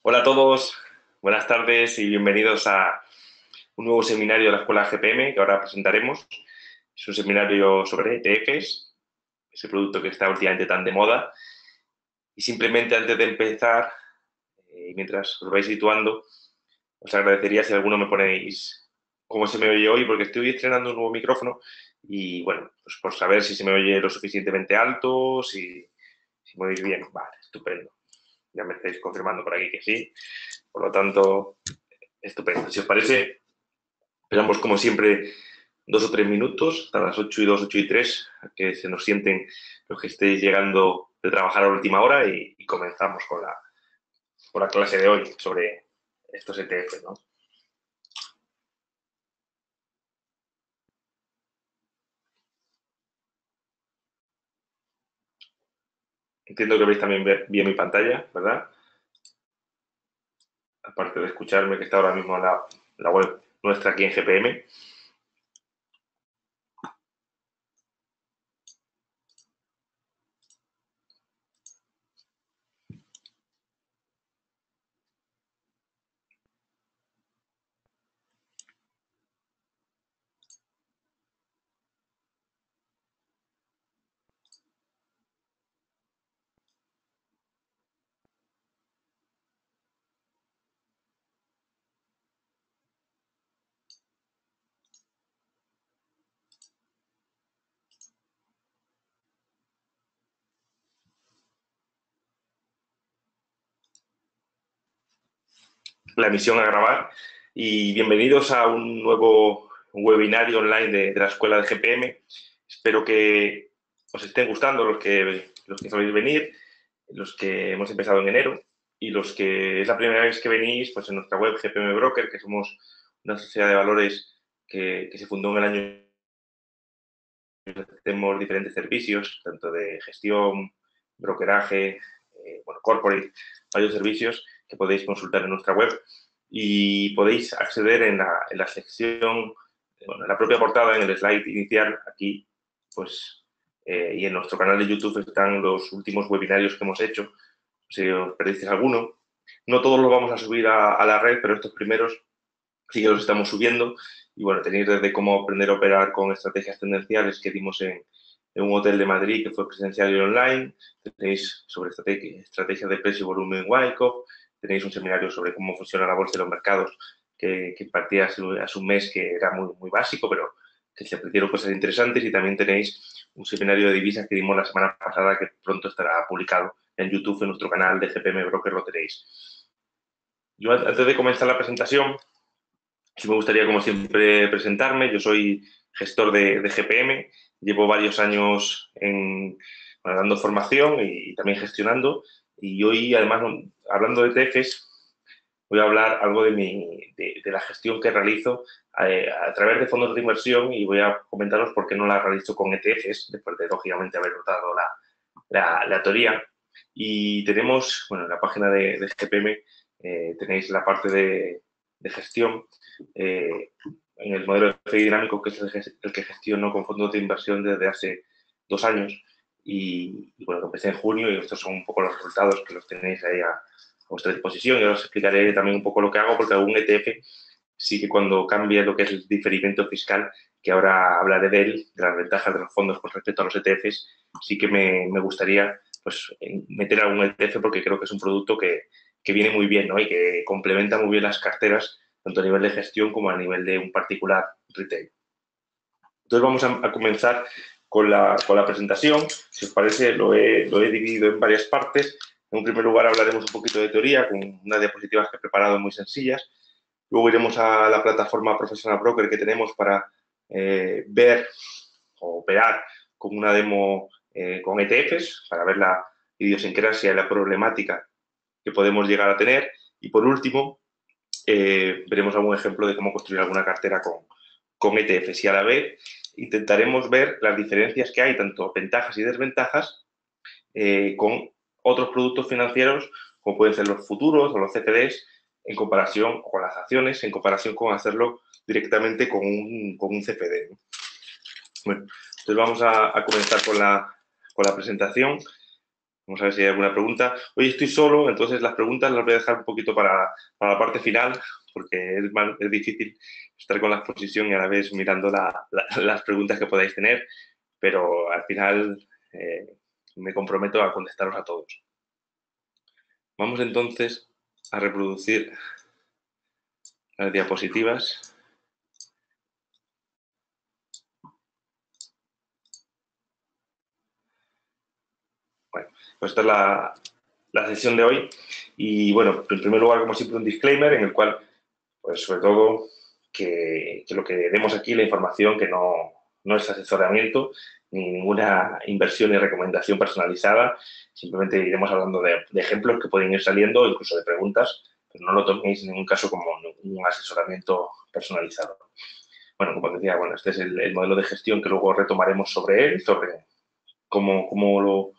Hola a todos, buenas tardes y bienvenidos a un nuevo seminario de la Escuela GPM que ahora presentaremos. Es un seminario sobre ETFs, ese producto que está últimamente tan de moda. Y simplemente antes de empezar, mientras os vais situando, os agradecería si alguno me ponéis cómo se me oye hoy, porque estoy estrenando un nuevo micrófono y bueno, pues por saber si se me oye lo suficientemente alto, si me oís bien. Vale, estupendo. Ya me estáis confirmando por aquí que sí. Por lo tanto, estupendo. Si os parece, esperamos como siempre 2 o 3 minutos, a las 8:02, 8:03, a que se nos sienten los que estéis llegando de trabajar a la última hora y comenzamos con la clase de hoy sobre estos ETF, ¿no? Entiendo que veis también bien mi pantalla, ¿verdad? Aparte de escucharme, que está ahora mismo en la web nuestra aquí en GPM. La emisión a grabar y bienvenidos a un nuevo webinario online de la Escuela de GPM. Espero que os estén gustando los que soléis venir, los que hemos empezado en enero y los que es la primera vez que venís pues en nuestra web GPM Broker, que somos una sociedad de valores que se fundó en el año. Tenemos diferentes servicios, tanto de gestión, brokeraje, bueno, corporate, varios servicios que podéis consultar en nuestra web y podéis acceder en la sección, bueno, en la propia portada, en el slide inicial, aquí, pues, y en nuestro canal de YouTube están los últimos webinarios que hemos hecho, si os perdéis alguno. No todos los vamos a subir a la red, pero estos primeros sí que los estamos subiendo. Y bueno, tenéis desde cómo aprender a operar con estrategias tendenciales que dimos en un hotel de Madrid que fue presencial y online. Tenéis sobre estrategias de precio y volumen en Wyckoff. Tenéis un seminario sobre cómo funciona la bolsa y los mercados que impartía hace un mes, que era muy, muy básico, pero que se aprendieron cosas interesantes. Y también tenéis un seminario de divisas que dimos la semana pasada, que pronto estará publicado en YouTube, en nuestro canal de GPM Broker lo tenéis. Yo, antes de comenzar la presentación, sí me gustaría, como siempre, presentarme. Yo soy gestor de GPM, llevo varios años bueno, dando formación y también gestionando. Y hoy, además, hablando de ETFs, voy a hablar algo de la gestión que realizo a través de fondos de inversión y voy a comentaros por qué no la realizo con ETFs, después de, lógicamente, haber notado la teoría. Y tenemos, bueno, en la página de GPM tenéis la parte de gestión eh, en el modelo de FI dinámico, que es el que gestiono con fondos de inversión desde hace 2 años. Y bueno, lo empecé en junio y estos son un poco los resultados que los tenéis ahí a vuestra disposición. Y ahora os explicaré también un poco lo que hago, porque algún ETF sí que cuando cambie lo que es el diferimiento fiscal, que ahora hablaré de él, de las ventajas de los fondos con respecto a los ETFs, sí que me gustaría pues meter algún ETF, porque creo que es un producto que viene muy bien, ¿no? Y que complementa muy bien las carteras, tanto a nivel de gestión como a nivel de un particular retail. Entonces vamos a comenzar con la presentación. Si os parece, lo he dividido en varias partes. En un primer lugar hablaremos un poquito de teoría, con unas diapositivas que he preparado muy sencillas. Luego iremos a la plataforma Professional Broker que tenemos para ver o operar con una demo con ETFs, para ver la idiosincrasia y la problemática que podemos llegar a tener. Y por último, veremos algún ejemplo de cómo construir alguna cartera con ETFs, y a la vez intentaremos ver las diferencias que hay, tanto ventajas y desventajas, con otros productos financieros, como pueden ser los futuros o los CFDs, en comparación con las acciones, en comparación con hacerlo directamente con un CFD, ¿no? Bueno, entonces vamos a comenzar con la presentación. Vamos a ver si hay alguna pregunta. Hoy estoy solo, entonces las preguntas las voy a dejar un poquito para la parte final, porque es difícil estar con la exposición y a la vez mirando las preguntas que podáis tener, pero al final me comprometo a contestaros a todos. Vamos entonces a reproducir las diapositivas. Bueno, pues esta es la sesión de hoy. Y bueno, en primer lugar, como siempre, un disclaimer en el cual, pues sobre todo, que lo que demos aquí, la información que no es asesoramiento ni ninguna inversión ni recomendación personalizada. Simplemente iremos hablando de ejemplos que pueden ir saliendo, incluso de preguntas, pero no lo toméis en ningún caso como un asesoramiento personalizado. Bueno, como decía, bueno, este es el modelo de gestión que luego retomaremos sobre él, sobre cómo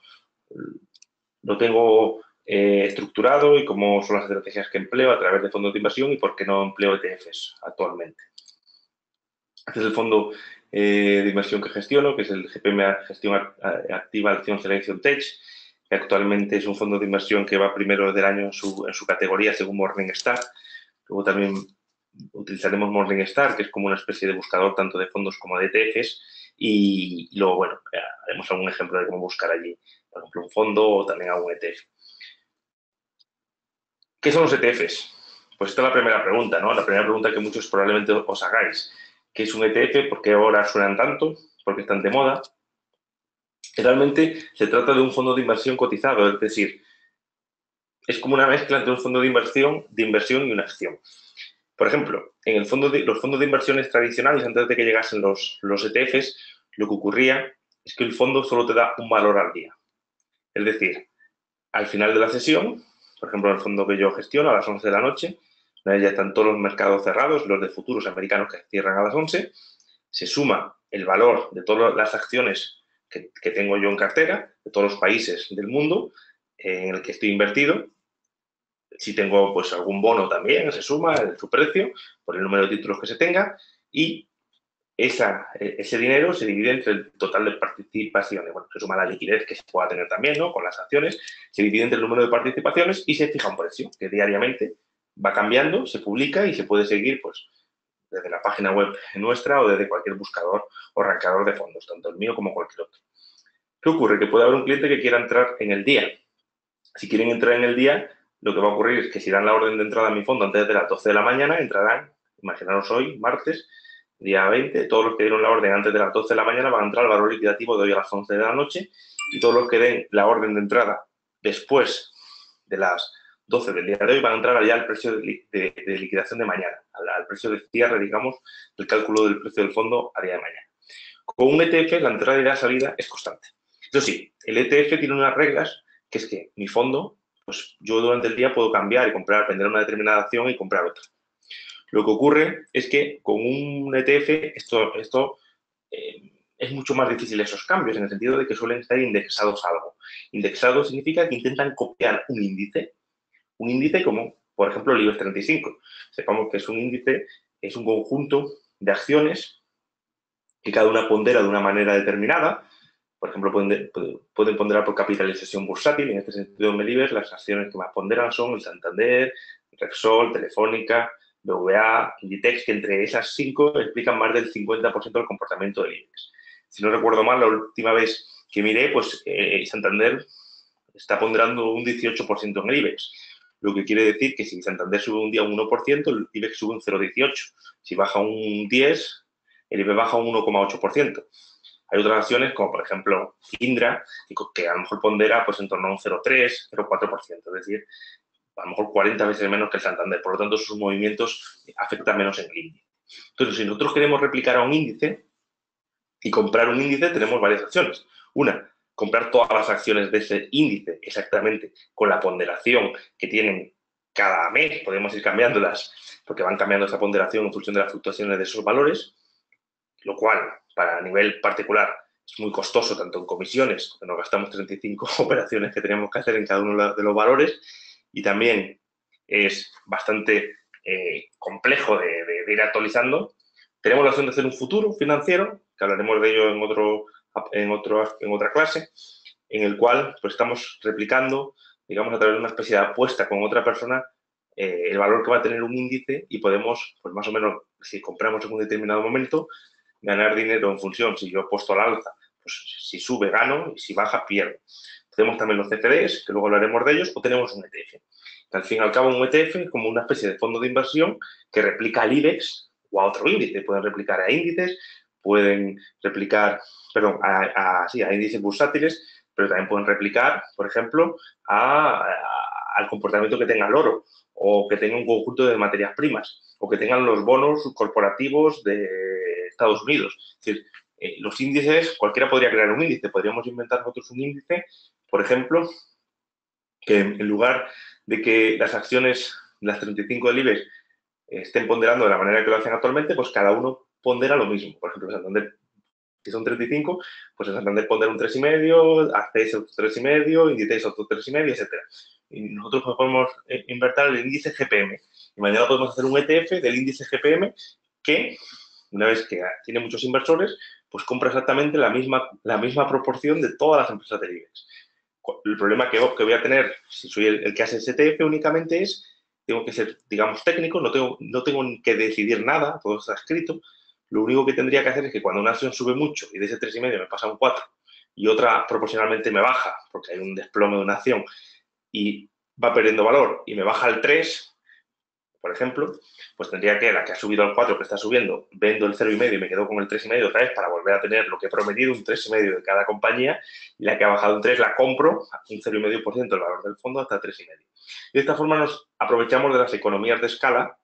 lo tengo estructurado y cómo son las estrategias que empleo a través de fondos de inversión y por qué no empleo ETFs actualmente. Este es el fondo de inversión que gestiono, que es el GPM Gestión Activa Acción Selection Tech, que actualmente es un fondo de inversión que va primero del año en su categoría según Morningstar. Luego también utilizaremos Morningstar, que es como una especie de buscador tanto de fondos como de ETFs. Y luego, bueno, haremos algún ejemplo de cómo buscar allí, por ejemplo, un fondo o también algún ETF. ¿Qué son los ETFs? Pues esta es la primera pregunta, ¿no? La primera pregunta que muchos probablemente os hagáis. ¿Qué es un ETF? ¿Por qué ahora suenan tanto? ¿Por qué están de moda? Realmente se trata de un fondo de inversión cotizado, es decir, es como una mezcla entre un fondo de inversión y una acción. Por ejemplo, en los fondos de inversiones tradicionales, antes de que llegasen los ETFs, lo que ocurría es que el fondo solo te da un valor al día. Es decir, al final de la sesión, por ejemplo, en el fondo que yo gestiono a las 11 de la noche, una vez ya están todos los mercados cerrados, los de futuros americanos que cierran a las 11, se suma el valor de todas las acciones que tengo yo en cartera, de todos los países del mundo en el que estoy invertido. Si tengo pues algún bono también, se suma su precio por el número de títulos que se tenga y ese dinero se divide entre el total de participaciones. Bueno, se suma la liquidez que se pueda tener también, ¿no? Con las acciones, se divide entre el número de participaciones y se fija un precio que diariamente va cambiando, se publica y se puede seguir, pues, desde la página web nuestra o desde cualquier buscador o rankeador de fondos, tanto el mío como cualquier otro. ¿Qué ocurre? Que puede haber un cliente que quiera entrar en el día. Si quieren entrar en el día, lo que va a ocurrir es que si dan la orden de entrada a mi fondo antes de las 12 de la mañana, entrarán, imaginaros hoy, martes, día 20, todos los que dieron la orden antes de las 12 de la mañana van a entrar al valor liquidativo de hoy a las 11 de la noche y todos los que den la orden de entrada después de las 12 del día de hoy van a entrar ya al precio de liquidación de mañana, al precio de cierre, digamos, del cálculo del precio del fondo a día de mañana. Con un ETF la entrada y la salida es constante. Eso sí, el ETF tiene unas reglas que es que mi fondo, pues yo durante el día puedo cambiar y comprar, vender una determinada acción y comprar otra. Lo que ocurre es que con un ETF esto es mucho más difícil esos cambios, en el sentido de que suelen estar indexados a algo. Indexado significa que intentan copiar un índice como, por ejemplo, el IBEX 35. Sepamos que es un índice, es un conjunto de acciones que cada una pondera de una manera determinada. Por ejemplo, pueden ponderar por capitalización bursátil. En este sentido, en el IBEX, las acciones que más ponderan son el Santander, Repsol, Telefónica, BVA, Inditex, que entre esas 5 explican más del 50% del comportamiento del IBEX. Si no recuerdo mal, la última vez que miré, pues Santander está ponderando un 18% en el IBEX. Lo que quiere decir que si Santander sube un día un 1%, el IBEX sube un 0,18%. Si baja un 10%, el IBEX baja un 1,8%. Hay otras acciones, como por ejemplo Indra, que a lo mejor pondera pues, en torno a un 0,3, 0,4%. Es decir, a lo mejor 40 veces menos que el Santander. Por lo tanto, sus movimientos afectan menos en el índice. Entonces, si nosotros queremos replicar a un índice y comprar un índice, tenemos varias acciones. Una, comprar todas las acciones de ese índice exactamente con la ponderación que tienen cada mes. Podemos ir cambiándolas porque van cambiando esa ponderación en función de las fluctuaciones de esos valores, lo cual, para nivel particular, es muy costoso, tanto en comisiones, que nos gastamos 35 operaciones que tenemos que hacer en cada uno de los valores, y también es bastante complejo de ir actualizando. Tenemos la opción de hacer un futuro financiero, que hablaremos de ello en otra clase, en el cual pues, estamos replicando, digamos, a través de una especie de apuesta con otra persona, el valor que va a tener un índice y podemos, pues más o menos, si compramos en un determinado momento, ganar dinero en función. Si yo apuesto al alza, pues si sube, gano, y si baja, pierdo. Tenemos también los CFDs, que luego hablaremos de ellos, o tenemos un ETF. Al fin y al cabo, un ETF es como una especie de fondo de inversión que replica al IBEX o a otro índice. Pueden replicar a índices, pueden replicar, perdón, a índices bursátiles, pero también pueden replicar, por ejemplo, al comportamiento que tenga el oro, o que tenga un conjunto de materias primas, o que tengan los bonos corporativos de Estados Unidos. Es decir, los índices, cualquiera podría crear un índice. Podríamos inventar nosotros un índice, por ejemplo, que en lugar de que las acciones, las 35 del IBEX, estén ponderando de la manera que lo hacen actualmente, pues cada uno pondera lo mismo. Por ejemplo, Santander, que son 35, pues en Santander pondera un 3,5, ACS otro 3,5, Inditex otro 3,5, etcétera. Y nosotros podemos invertir el índice GPM. Y mañana podemos hacer un ETF del índice GPM que, una vez que tiene muchos inversores, pues compra exactamente la misma proporción de todas las empresas del IBEX. El problema que voy a tener, si soy el que hace ese ETF, únicamente es, tengo que ser, digamos, técnico, no tengo que decidir nada, todo está escrito. Lo único que tendría que hacer es que cuando una acción sube mucho y de ese 3,5 me pasa un 4 y otra proporcionalmente me baja, porque hay un desplome de una acción y va perdiendo valor y me baja al 3, por ejemplo, pues tendría que, la que ha subido al 4, que está subiendo, vendo el 0,5 y me quedo con el 3,5 otra vez para volver a tener lo que he prometido, un 3,5 de cada compañía, y la que ha bajado un 3 la compro a un 0,5% del valor del fondo hasta 3,5. Y de esta forma nos aprovechamos de las economías de escala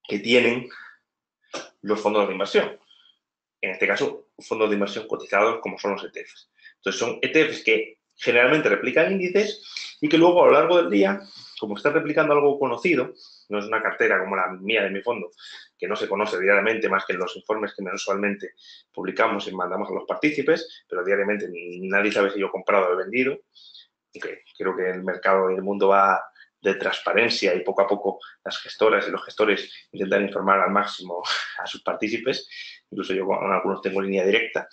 que tienen los fondos de inversión. En este caso, fondos de inversión cotizados como son los ETFs. Entonces, son ETFs que generalmente replican índices y que luego a lo largo del día, como están replicando algo conocido, no es una cartera como la mía de mi fondo, que no se conoce diariamente más que en los informes que mensualmente publicamos y mandamos a los partícipes, pero diariamente nadie sabe si yo he comprado o he vendido. Okay. Creo que el mercado y el mundo va de transparencia y poco a poco las gestoras y los gestores intentan informar al máximo a sus partícipes. Incluso yo con algunos tengo línea directa,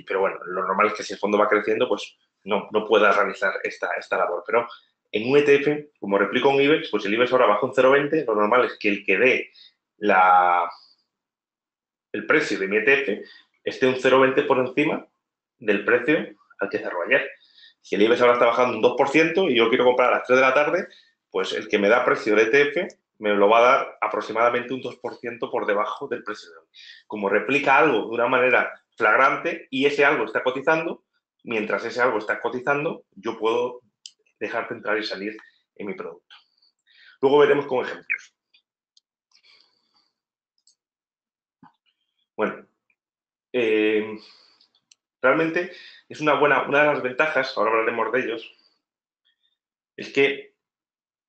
pero bueno, lo normal es que si el fondo va creciendo, pues no pueda realizar esta labor. Pero en un ETF, como replico un IBEX, pues el IBEX ahora baja un 0,20, lo normal es que el que dé el precio de mi ETF esté un 0,20 por encima del precio al que cerró ayer. Si el IBEX ahora está bajando un 2% y yo quiero comprar a las 3 de la tarde, pues el que me da precio del ETF me lo va a dar aproximadamente un 2% por debajo del precio de hoy. Como replica algo de una manera flagrante y ese algo está cotizando, mientras ese algo está cotizando, yo puedo dejar de entrar y salir en mi producto. Luego veremos con ejemplos. Bueno, realmente es una de las ventajas, ahora hablaremos de ellos, es que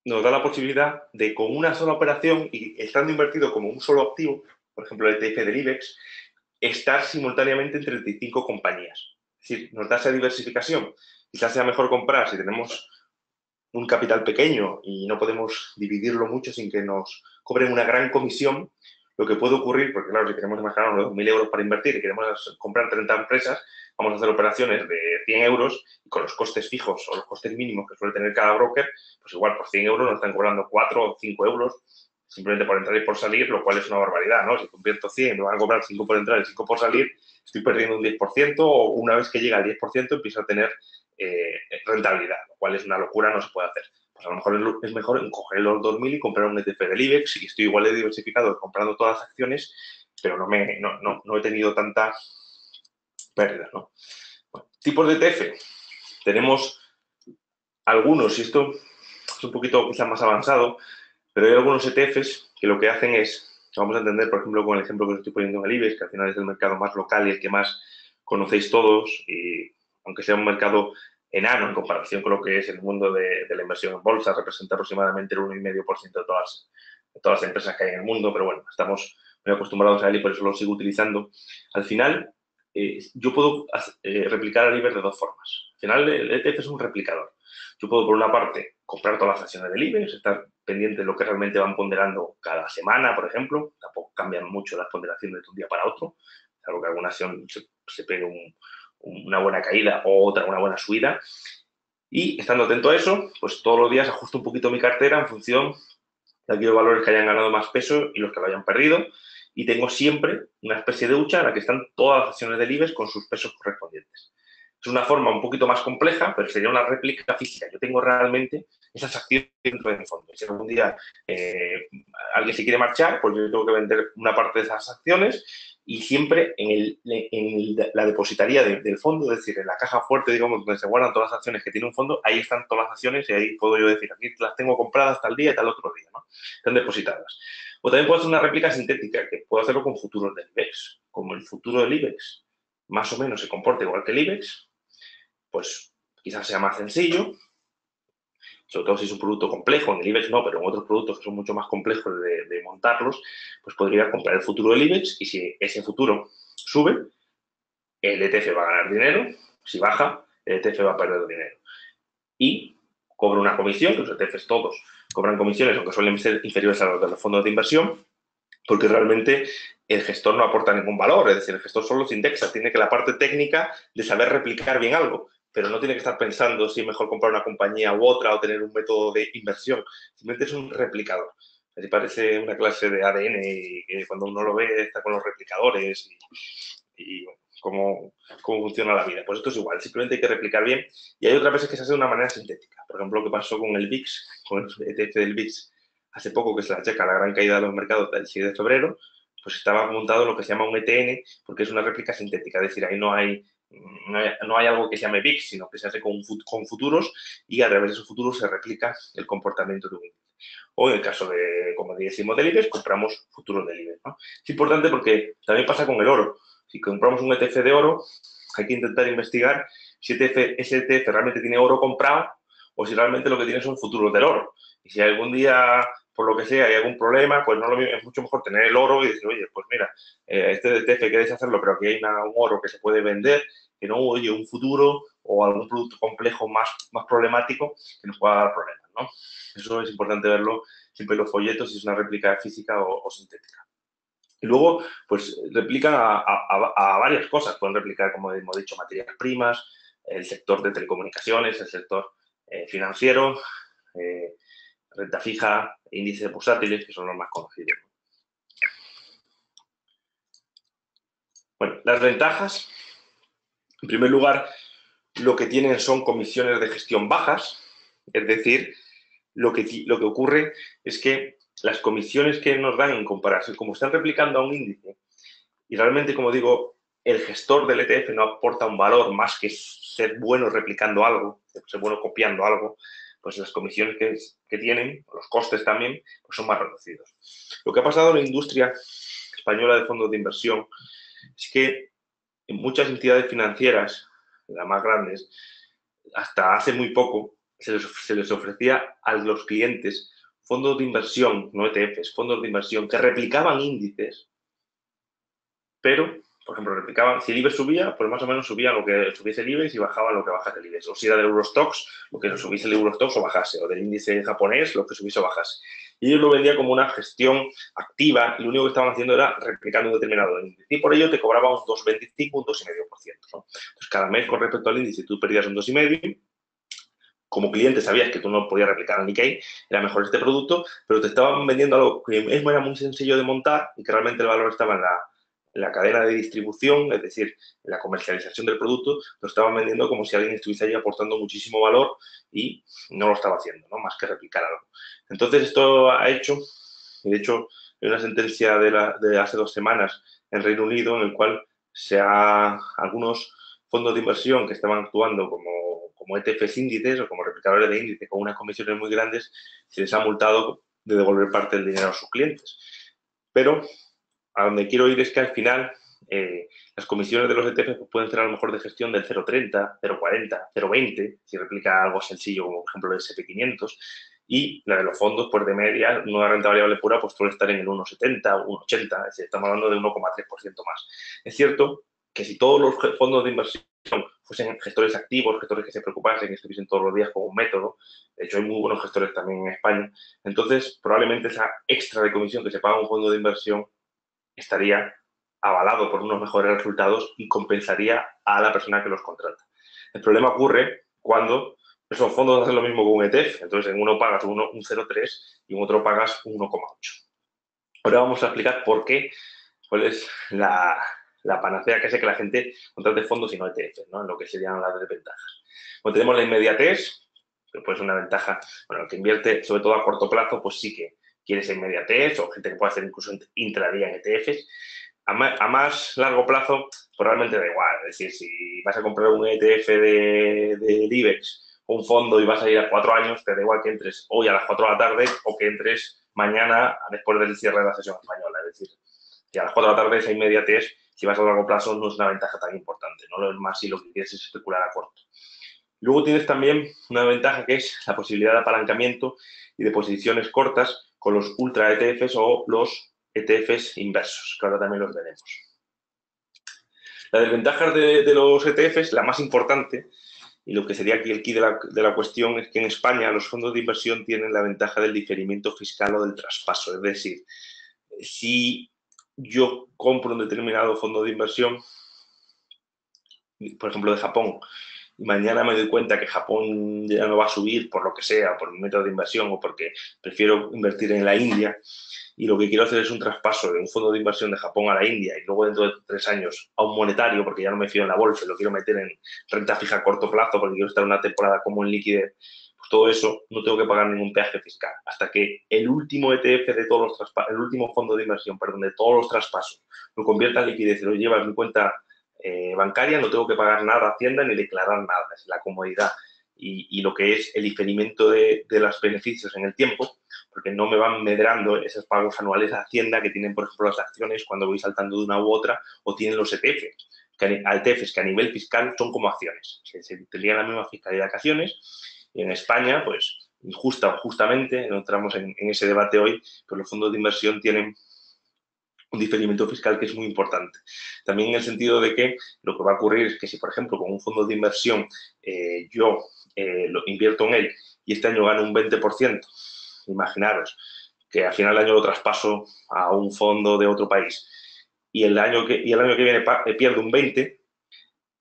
nos da la posibilidad de con una sola operación y estando invertido como un solo activo, por ejemplo el ETF del IBEX, estar simultáneamente en 35 compañías. Es decir, nos da esa diversificación. Quizás sea mejor comprar si tenemos un capital pequeño y no podemos dividirlo mucho sin que nos cobren una gran comisión. Lo que puede ocurrir, porque claro, si queremos imaginar unos 2.000 euros para invertir y queremos comprar 30 empresas, vamos a hacer operaciones de 100 euros y con los costes fijos o los costes mínimos que suele tener cada broker, pues igual por 100 euros nos están cobrando 4 o 5 euros simplemente por entrar y por salir, lo cual es una barbaridad, ¿no? Si convierto 100 y me van a cobrar 5 por entrar y 5 por salir, estoy perdiendo un 10% o una vez que llega al 10% empiezo a tener rentabilidad, lo cual es una locura, no se puede hacer. Pues a lo mejor es mejor coger los 2.000 y comprar un ETF del IBEX y estoy igual de diversificado comprando todas las acciones, pero no he tenido tanta pérdida, ¿no? Bueno, tipos de ETF. Tenemos algunos, y esto es un poquito quizás más avanzado, pero hay algunos ETFs que lo que hacen es, vamos a entender, por ejemplo, con el ejemplo que os estoy poniendo en el IBEX, que al final es el mercado más local y el que más conocéis todos, y aunque sea un mercado enano en comparación con lo que es el mundo de la inversión en bolsa, representa aproximadamente el 1,5% de todas las empresas que hay en el mundo, pero bueno, estamos muy acostumbrados a él y por eso lo sigo utilizando. Al final, yo puedo replicar al IBEX de dos formas. Al final, el ETF es un replicador. Yo puedo, por una parte, comprar todas las acciones del IBEX, estar pendiente de lo que realmente van ponderando cada semana, por ejemplo. Tampoco cambian mucho las ponderaciones de un día para otro, salvo que alguna acción se pegue una buena caída o otra, una buena subida. Y estando atento a eso, pues todos los días ajusto un poquito mi cartera en función de aquellos valores que hayan ganado más peso y los que lo hayan perdido. Y tengo siempre una especie de hucha en la que están todas las acciones del IBEX con sus pesos correspondientes. Es una forma un poquito más compleja, pero sería una réplica física. Yo tengo realmente esas acciones dentro de mi fondo. Si algún día alguien se quiere marchar, pues yo tengo que vender una parte de esas acciones y siempre en la depositaría del fondo, es decir, en la caja fuerte, digamos, donde se guardan todas las acciones que tiene un fondo, ahí están todas las acciones y ahí puedo yo decir, aquí las tengo compradas tal día y tal otro día, ¿no? Están depositadas. O también puedo hacer una réplica sintética, que puedo hacerlo con futuros del IBEX. Como el futuro del IBEX más o menos se comporta igual que el IBEX, pues quizás sea más sencillo, sobre todo si es un producto complejo, en el IBEX no, pero en otros productos que son mucho más complejos de montarlos, pues podría comprar el futuro del IBEX y si ese futuro sube, el ETF va a ganar dinero, si baja, el ETF va a perder dinero. Y cobra una comisión, que los ETFs todos cobran comisiones, aunque suelen ser inferiores a los de los fondos de inversión, porque realmente el gestor no aporta ningún valor, es decir, el gestor solo se indexa, tiene que la parte técnica de saber replicar bien algo, pero no tiene que estar pensando si es mejor comprar una compañía u otra o tener un método de inversión, simplemente es un replicador. Así parece una clase de ADN y que cuando uno lo ve está con los replicadores y cómo funciona la vida. Pues esto es igual, simplemente hay que replicar bien y hay otras veces que se hace de una manera sintética. Por ejemplo, lo que pasó con el VIX, con el ETF del VIX hace poco, que se la checa la gran caída de los mercados del 6 de febrero, pues estaba montado lo que se llama un ETN, porque es una réplica sintética, es decir, ahí no hay algo que se llame VIX, sino que se hace con futuros y a través de esos futuros se replica el comportamiento de un índice. O en el caso de, como decimos, del IBEX, compramos futuros del IBEX, ¿no? Es importante porque también pasa con el oro. Si compramos un ETF de oro, hay que intentar investigar si ese ETF realmente tiene oro comprado o si realmente lo que tiene son futuros del oro. Y si algún día, por lo que sea, hay algún problema, pues no es mucho mejor tener el oro y decir, oye, pues mira, este ETF queréis hacerlo, pero aquí hay un oro que se puede vender, que no, oye, un futuro o algún producto complejo más problemático que nos pueda dar problemas, ¿no? Eso es importante verlo siempre en los folletos, si es una réplica física o sintética. Y luego, pues replican a varias cosas. Pueden replicar, como hemos dicho, materias primas, el sector de telecomunicaciones, el sector financiero, eh, renta fija, índices bursátiles, que son los más conocidos. Bueno, las ventajas, en primer lugar, lo que tienen son comisiones de gestión bajas, es decir, lo que ocurre es que las comisiones que nos dan en comparación, como están replicando a un índice, y realmente, como digo, el gestor del ETF no aporta un valor más que ser bueno replicando algo, ser bueno copiando algo, pues las comisiones que tienen, los costes también, pues son más reducidos. Lo que ha pasado en la industria española de fondos de inversión es que en muchas entidades financieras, las más grandes, hasta hace muy poco, se les ofrecía a los clientes fondos de inversión, no ETFs, fondos de inversión que replicaban índices, pero, por ejemplo, replicaban, si el IBEX subía, pues más o menos subía lo que subiese el IBEX y bajaba lo que bajase el IBEX. O si era del Eurostoxx, lo que subiese el Eurostoxx o bajase, o del índice japonés, lo que subiese o bajase. Y ellos lo vendían como una gestión activa y lo único que estaban haciendo era replicando un determinado índice. Y por ello te cobraba un 2,25, un 2,5%, ¿no? Entonces, cada mes con respecto al índice tú perdías un 2,5%. Como cliente sabías que tú no podías replicar el Nikkei, era mejor este producto, pero te estaban vendiendo algo que era muy sencillo de montar y que realmente el valor estaba en la cadena de distribución, es decir, en la comercialización del producto, lo estaban vendiendo como si alguien estuviese ahí aportando muchísimo valor y no lo estaba haciendo, ¿no? Más que replicar algo. Entonces, esto ha hecho, de hecho, hay una sentencia de hace 2 semanas en Reino Unido en el cual algunos fondos de inversión que estaban actuando como ETFs índices o como replicadores de índice con unas comisiones muy grandes, se les ha multado de devolver parte del dinero a sus clientes. Pero a donde quiero ir es que al final las comisiones de los ETFs pues, pueden ser a lo mejor de gestión del 0,30, 0,40, 0,20, si replica algo sencillo como por ejemplo el SP500, y la de los fondos, pues de media, una renta variable pura, pues suele estar en el 1,70, 1,80, es decir, estamos hablando de 1,3% más. Es cierto que si todos los fondos de inversión fuesen gestores activos, gestores que se preocupasen, que estuviesen todos los días con un método, de hecho hay muy buenos gestores también en España, entonces probablemente esa extra de comisión que se paga un fondo de inversión estaría avalado por unos mejores resultados y compensaría a la persona que los contrata. El problema ocurre cuando esos fondos hacen lo mismo que un ETF. Entonces, en uno pagas un 0,3 y en otro pagas un 1,8. Ahora vamos a explicar por qué, cuál es la panacea que hace que la gente contrate fondos y no ETF, ¿no? En lo que serían las desventajas. Bueno, tenemos la inmediatez, que puede ser una ventaja, bueno, el que invierte sobre todo a corto plazo, pues sí que quiere esa inmediatez, o gente que puede hacer incluso intradía en ETFs. A más largo plazo, pues realmente da igual. Es decir, si vas a comprar un ETF del IBEX o un fondo y vas a ir a 4 años, te da igual que entres hoy a las 4 de la tarde o que entres mañana después del cierre de la sesión española. Es decir, que a las 4 de la tarde esa inmediatez, si vas a largo plazo, no es una ventaja tan importante, ¿no? Lo es más si lo que quieres es especular a corto. Luego tienes también una ventaja que es la posibilidad de apalancamiento y de posiciones cortas con los ultra ETFs o los ETFs inversos, que ahora también los veremos. La desventaja de los ETFs, la más importante, y lo que sería aquí el key de la cuestión, es que en España los fondos de inversión tienen la ventaja del diferimiento fiscal o del traspaso. Es decir, si yo compro un determinado fondo de inversión, por ejemplo de Japón, y mañana me doy cuenta que Japón ya no va a subir por lo que sea, por mi método de inversión o porque prefiero invertir en la India, y lo que quiero hacer es un traspaso de un fondo de inversión de Japón a la India y luego dentro de 3 años a un monetario, porque ya no me fío en la bolsa, lo quiero meter en renta fija a corto plazo porque quiero estar una temporada como en liquidez, pues todo eso no tengo que pagar ningún peaje fiscal. Hasta que el último ETF de todos los traspasos, el último fondo de inversión, perdón, de todos los traspasos, lo convierta en liquidez y lo lleva a mi cuenta bancaria, no tengo que pagar nada a Hacienda ni declarar nada. Es la comodidad y lo que es el diferimiento de los beneficios en el tiempo, porque no me van medrando esos pagos anuales a Hacienda que tienen, por ejemplo, las acciones cuando voy saltando de una u otra, o tienen los ETFs, que a nivel fiscal son como acciones, se tendrían la misma fiscalidad que acciones, y en España, pues, injusta o justamente, no entramos en ese debate hoy, pues los fondos de inversión tienen un diferimiento fiscal que es muy importante. También en el sentido de que lo que va a ocurrir es que si, por ejemplo, con un fondo de inversión yo lo invierto en él y este año gano un 20%, imaginaros que al final del año lo traspaso a un fondo de otro país y el año que viene pierdo un 20%,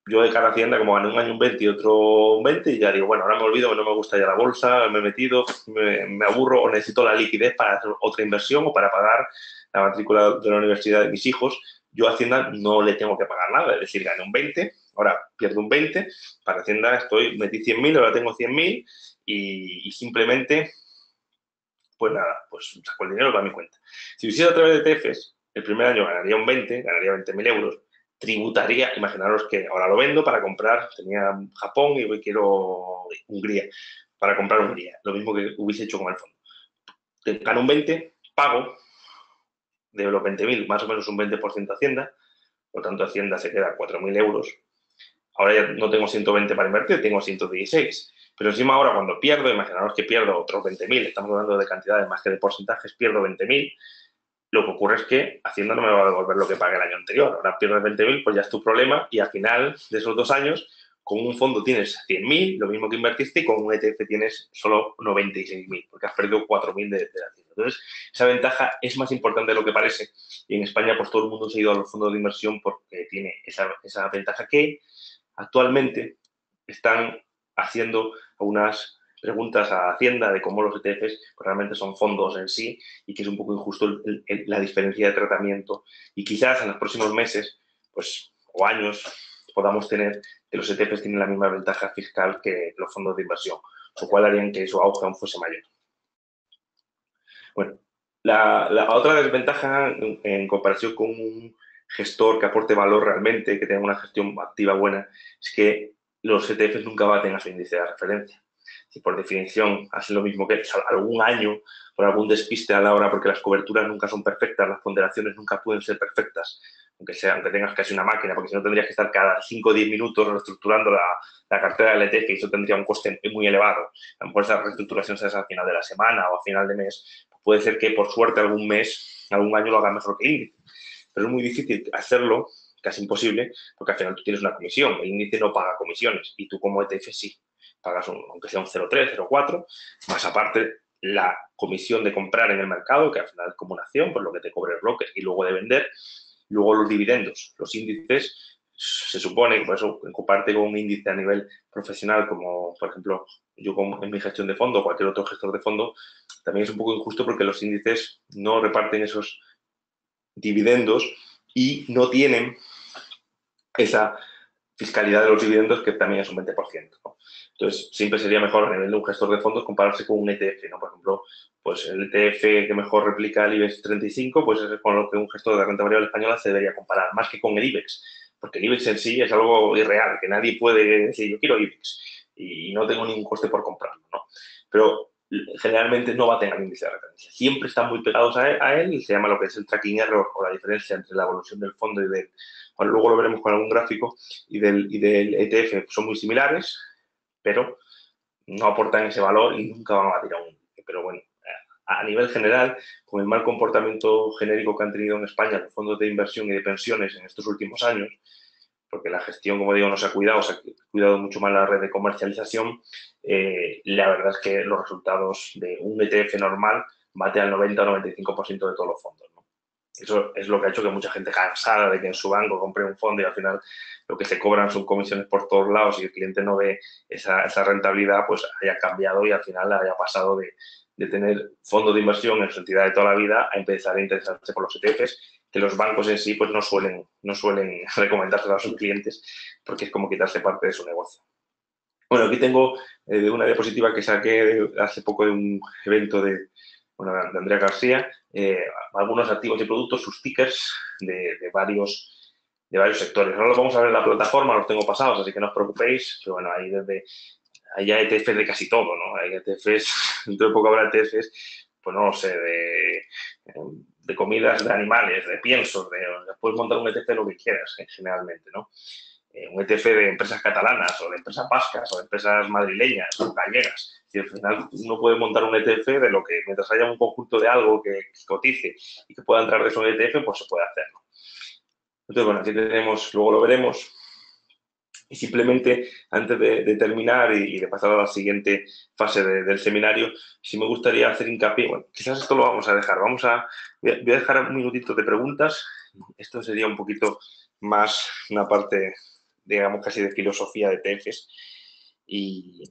yo de cara a Hacienda, como gané un año un 20 y otro un 20, y ya digo, bueno, ahora me olvido que no me gusta ya la bolsa, me he metido, me aburro o necesito la liquidez para hacer otra inversión o para pagar la matrícula de la universidad de mis hijos. Yo a Hacienda no le tengo que pagar nada, es decir, gané un 20, ahora pierdo un 20, para Hacienda metí 100.000, ahora tengo 100.000 y simplemente, pues nada, pues saco el dinero para mi cuenta. Si lo hiciera a través de ETFs, el primer año ganaría un 20, ganaría 20.000 euros, tributaría, imaginaros que ahora lo vendo para comprar, tenía Japón y hoy quiero Hungría, para comprar Hungría, lo mismo que hubiese hecho con el fondo. Gano un 20, pago de los 20.000, más o menos un 20% de Hacienda, por lo tanto Hacienda se queda 4.000 euros. Ahora ya no tengo 120 para invertir, tengo 116. Pero encima ahora cuando pierdo, imaginaros que pierdo otros 20.000, estamos hablando de cantidades más que de porcentajes, pierdo 20.000. Lo que ocurre es que Hacienda no me va a devolver lo que pagué el año anterior. Ahora pierdes 20.000, pues ya es tu problema y al final de esos 2 años, con un fondo tienes 100.000, lo mismo que invertiste, y con un ETF tienes solo 96.000, porque has perdido 4.000 de Hacienda. Entonces, esa ventaja es más importante de lo que parece. Y en España, pues todo el mundo se ha ido a los fondos de inversión porque tiene esa ventaja que actualmente están haciendo unas preguntas a Hacienda de cómo los ETFs pues, realmente son fondos en sí y que es un poco injusto la diferencia de tratamiento. Y quizás en los próximos meses pues, o años podamos tener que los ETFs tienen la misma ventaja fiscal que los fondos de inversión, lo cual harían que su auge aún fuese mayor. Bueno, la otra desventaja en comparación con un gestor que aporte valor realmente, que tenga una gestión activa buena, es que los ETFs nunca baten a su índice de referencia. Si por definición hacen lo mismo que algún año, por algún despiste a la hora, porque las coberturas nunca son perfectas, las ponderaciones nunca pueden ser perfectas, aunque tengas casi una máquina, porque si no tendrías que estar cada 5 o 10 minutos reestructurando la cartera del ETF y eso tendría un coste muy elevado. A lo mejor esa reestructuración se hace al final de la semana o a final de mes. Puede ser que por suerte algún mes, algún año lo haga mejor que el índice, pero es muy difícil hacerlo, casi imposible, porque al final tú tienes una comisión, el índice no paga comisiones y tú como ETF sí, pagas aunque sea un 0,3, 0,4, más aparte la comisión de comprar en el mercado, que al final es como una acción, por lo que te cobre el broker y luego de vender, Luego los dividendos, los índices, se supone que por eso comparte con un índice a nivel profesional, como por ejemplo yo en mi gestión de fondo o cualquier otro gestor de fondo, también es un poco injusto porque los índices no reparten esos dividendos y no tienen esa fiscalidad de los dividendos que también es un 20%, ¿no? Entonces, siempre sería mejor a nivel de un gestor de fondos compararse con un ETF, ¿no? Por ejemplo, pues el ETF que mejor replica el IBEX 35, pues es con lo que un gestor de renta variable española se debería comparar, más que con el IBEX, porque el IBEX en sí es algo irreal, que nadie puede decir, yo quiero IBEX, y no tengo ningún coste por comprarlo, ¿no? Pero generalmente no va a tener índice de referencia. Siempre están muy pegados a él y se llama lo que es el tracking error o la diferencia entre la evolución del fondo y del, bueno, luego lo veremos con algún gráfico, y del ETF son muy similares, pero no aportan ese valor y nunca van a batir a un índice. Pero bueno, a nivel general, con el mal comportamiento genérico que han tenido en España los fondos de inversión y de pensiones en estos últimos años, porque la gestión, como digo, no se ha cuidado mucho más la red de comercialización, la verdad es que los resultados de un ETF normal bate al 90 o 95% de todos los fondos, ¿no? Eso es lo que ha hecho que mucha gente cansada de que en su banco compre un fondo y al final lo que se cobran son comisiones por todos lados y el cliente no ve esa rentabilidad, pues haya cambiado y al final haya pasado de tener fondos de inversión en su entidad de toda la vida a empezar a interesarse por los ETFs, que los bancos en sí pues no suelen recomendárselo a sus clientes porque es como quitarse parte de su negocio. Bueno, aquí tengo una diapositiva que saqué hace poco de un evento de Andrea García, algunos activos y productos, sus tickers de varios sectores. Ahora los vamos a ver en la plataforma, los tengo pasados, así que no os preocupéis, pero bueno, hay ya ETFs de casi todo, ¿no? Hay ETFs, dentro de poco habrá ETFs, pues no lo sé, de comidas de animales, de piensos, puedes montar un ETF de lo que quieras, generalmente, ¿no? Un ETF de empresas catalanas o de empresas vascas o de empresas madrileñas o gallegas. Y al final uno puede montar un ETF de lo que, mientras haya un conjunto de algo que cotice y que pueda entrar de eso en ETF, pues se puede hacer, ¿no? Entonces, bueno, aquí tenemos, luego lo veremos. Y simplemente, antes de terminar y de pasar a la siguiente fase del seminario, sí me gustaría hacer hincapié, bueno, quizás esto lo vamos a dejar, voy a dejar un minutito de preguntas. Esto sería un poquito más una parte, digamos, casi de filosofía de ETFs. Y,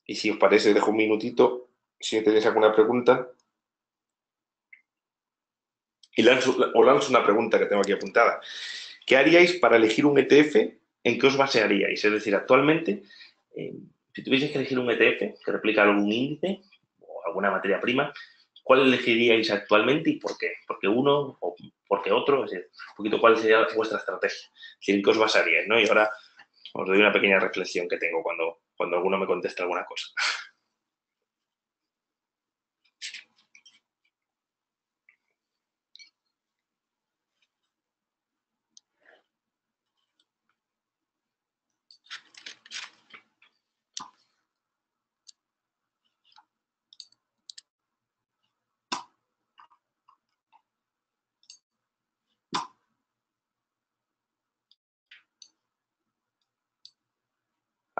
y si os parece, dejo un minutito, si tenéis alguna pregunta. Y lanzo una pregunta que tengo aquí apuntada. ¿Qué haríais para elegir un ETF? ¿En qué os basearíais? Es decir, actualmente, si tuvieseis que elegir un ETF que replica algún índice o alguna materia prima, ¿cuál elegiríais actualmente y por qué? ¿Por qué uno o por qué otro? Es decir, un poquito cuál sería vuestra estrategia. Es decir, ¿en qué os basaríais, ¿no? Y ahora os doy una pequeña reflexión que tengo cuando alguno me contesta alguna cosa.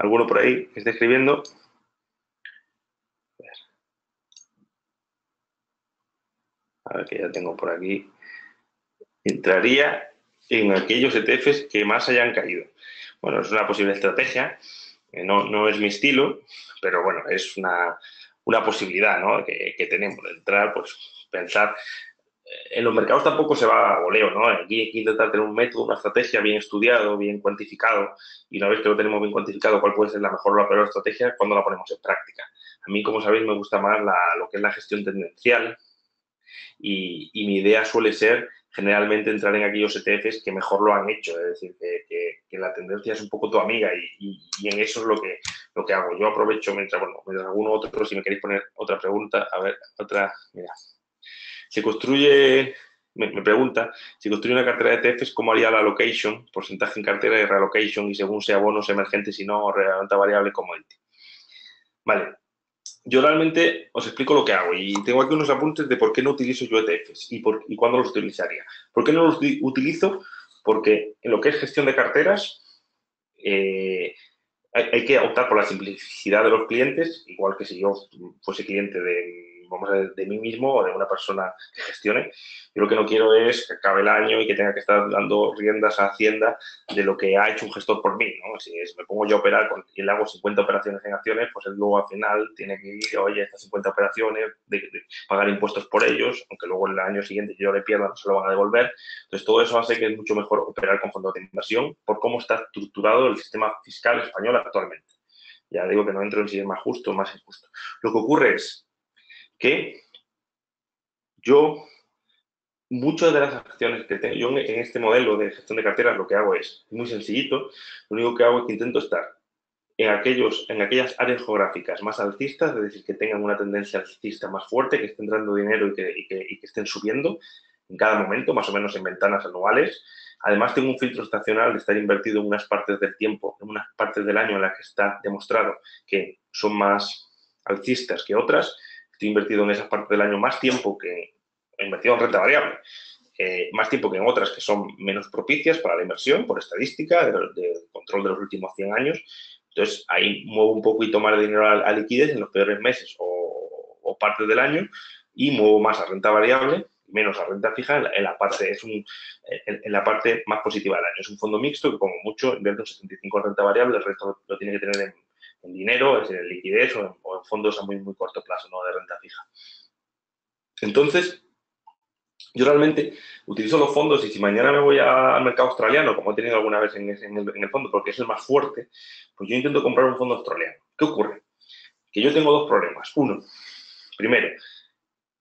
¿Alguno por ahí que esté escribiendo? A ver, que ya tengo por aquí. Entraría en aquellos ETFs que más hayan caído. Bueno, es una posible estrategia, no es mi estilo, pero bueno, es una posibilidad, ¿no? que tenemos de entrar, pues pensar. En los mercados tampoco se va a voleo, ¿no? Aquí hay que intentar tener un método, una estrategia bien estudiado, bien cuantificado, y una vez que lo tenemos bien cuantificado, cuál puede ser la mejor o la peor estrategia, cuando la ponemos en práctica. A mí, como sabéis, me gusta más lo que es la gestión tendencial, y mi idea suele ser generalmente entrar en aquellos ETFs que mejor lo han hecho, es decir, que la tendencia es un poco tu amiga y en eso es lo que hago. Yo aprovecho mientras alguno otro, si me queréis poner otra pregunta, a ver, mira. Se construye, me pregunta, si construye una cartera de ETFs, ¿cómo haría la allocation, porcentaje en cartera y reallocation y según sea bonos emergentes y no renta variable como el? Vale, yo realmente os explico lo que hago y tengo aquí unos apuntes de por qué no utilizo yo ETFs y cuándo los utilizaría. ¿Por qué no los utilizo? Porque en lo que es gestión de carteras hay que optar por la simplicidad de los clientes, igual que si yo fuese cliente de vamos a ver, de mí mismo o de una persona que gestione. Yo lo que no quiero es que acabe el año y que tenga que estar dando riendas a Hacienda de lo que ha hecho un gestor por mí, ¿no? Si me pongo yo a operar y le hago 50 operaciones en acciones, pues él luego al final tiene que ir, oye, estas 50 operaciones, de pagar impuestos por ellos, aunque luego el año siguiente yo le pierda, no se lo van a devolver. Entonces, todo eso hace que es mucho mejor operar con fondos de inversión por cómo está estructurado el sistema fiscal español actualmente. Ya digo que no entro en si es más justo o más injusto. Lo que ocurre es que yo, muchas de las acciones que tengo, yo en este modelo de gestión de carteras lo que hago es muy sencillito, lo único que hago es que intento estar en aquellas áreas geográficas más alcistas, es decir, que tengan una tendencia alcista más fuerte, que estén dando dinero y que estén subiendo en cada momento, más o menos en ventanas anuales. Además, tengo un filtro estacional de estar invertido en unas partes del tiempo, en unas partes del año en las que está demostrado que son más alcistas que otras. Estoy invertido en esas partes del año más tiempo que he invertido en renta variable. Más tiempo que en otras que son menos propicias para la inversión, por estadística, de control de los últimos 100 años. Entonces, ahí muevo un poquito más de dinero a liquidez en los peores meses o partes del año y muevo más a renta variable, menos a renta fija en la parte, en la parte más positiva del año. Es un fondo mixto que como mucho invierte un 75 en renta variable, el resto lo tiene que tener en dinero, es en liquidez o en fondos a muy, muy corto plazo, no de renta fija. Entonces, yo realmente utilizo los fondos y si mañana me voy al mercado australiano, como he tenido alguna vez en el fondo, porque es el más fuerte, pues yo intento comprar un fondo australiano. ¿Qué ocurre? Que yo tengo dos problemas. Uno, primero,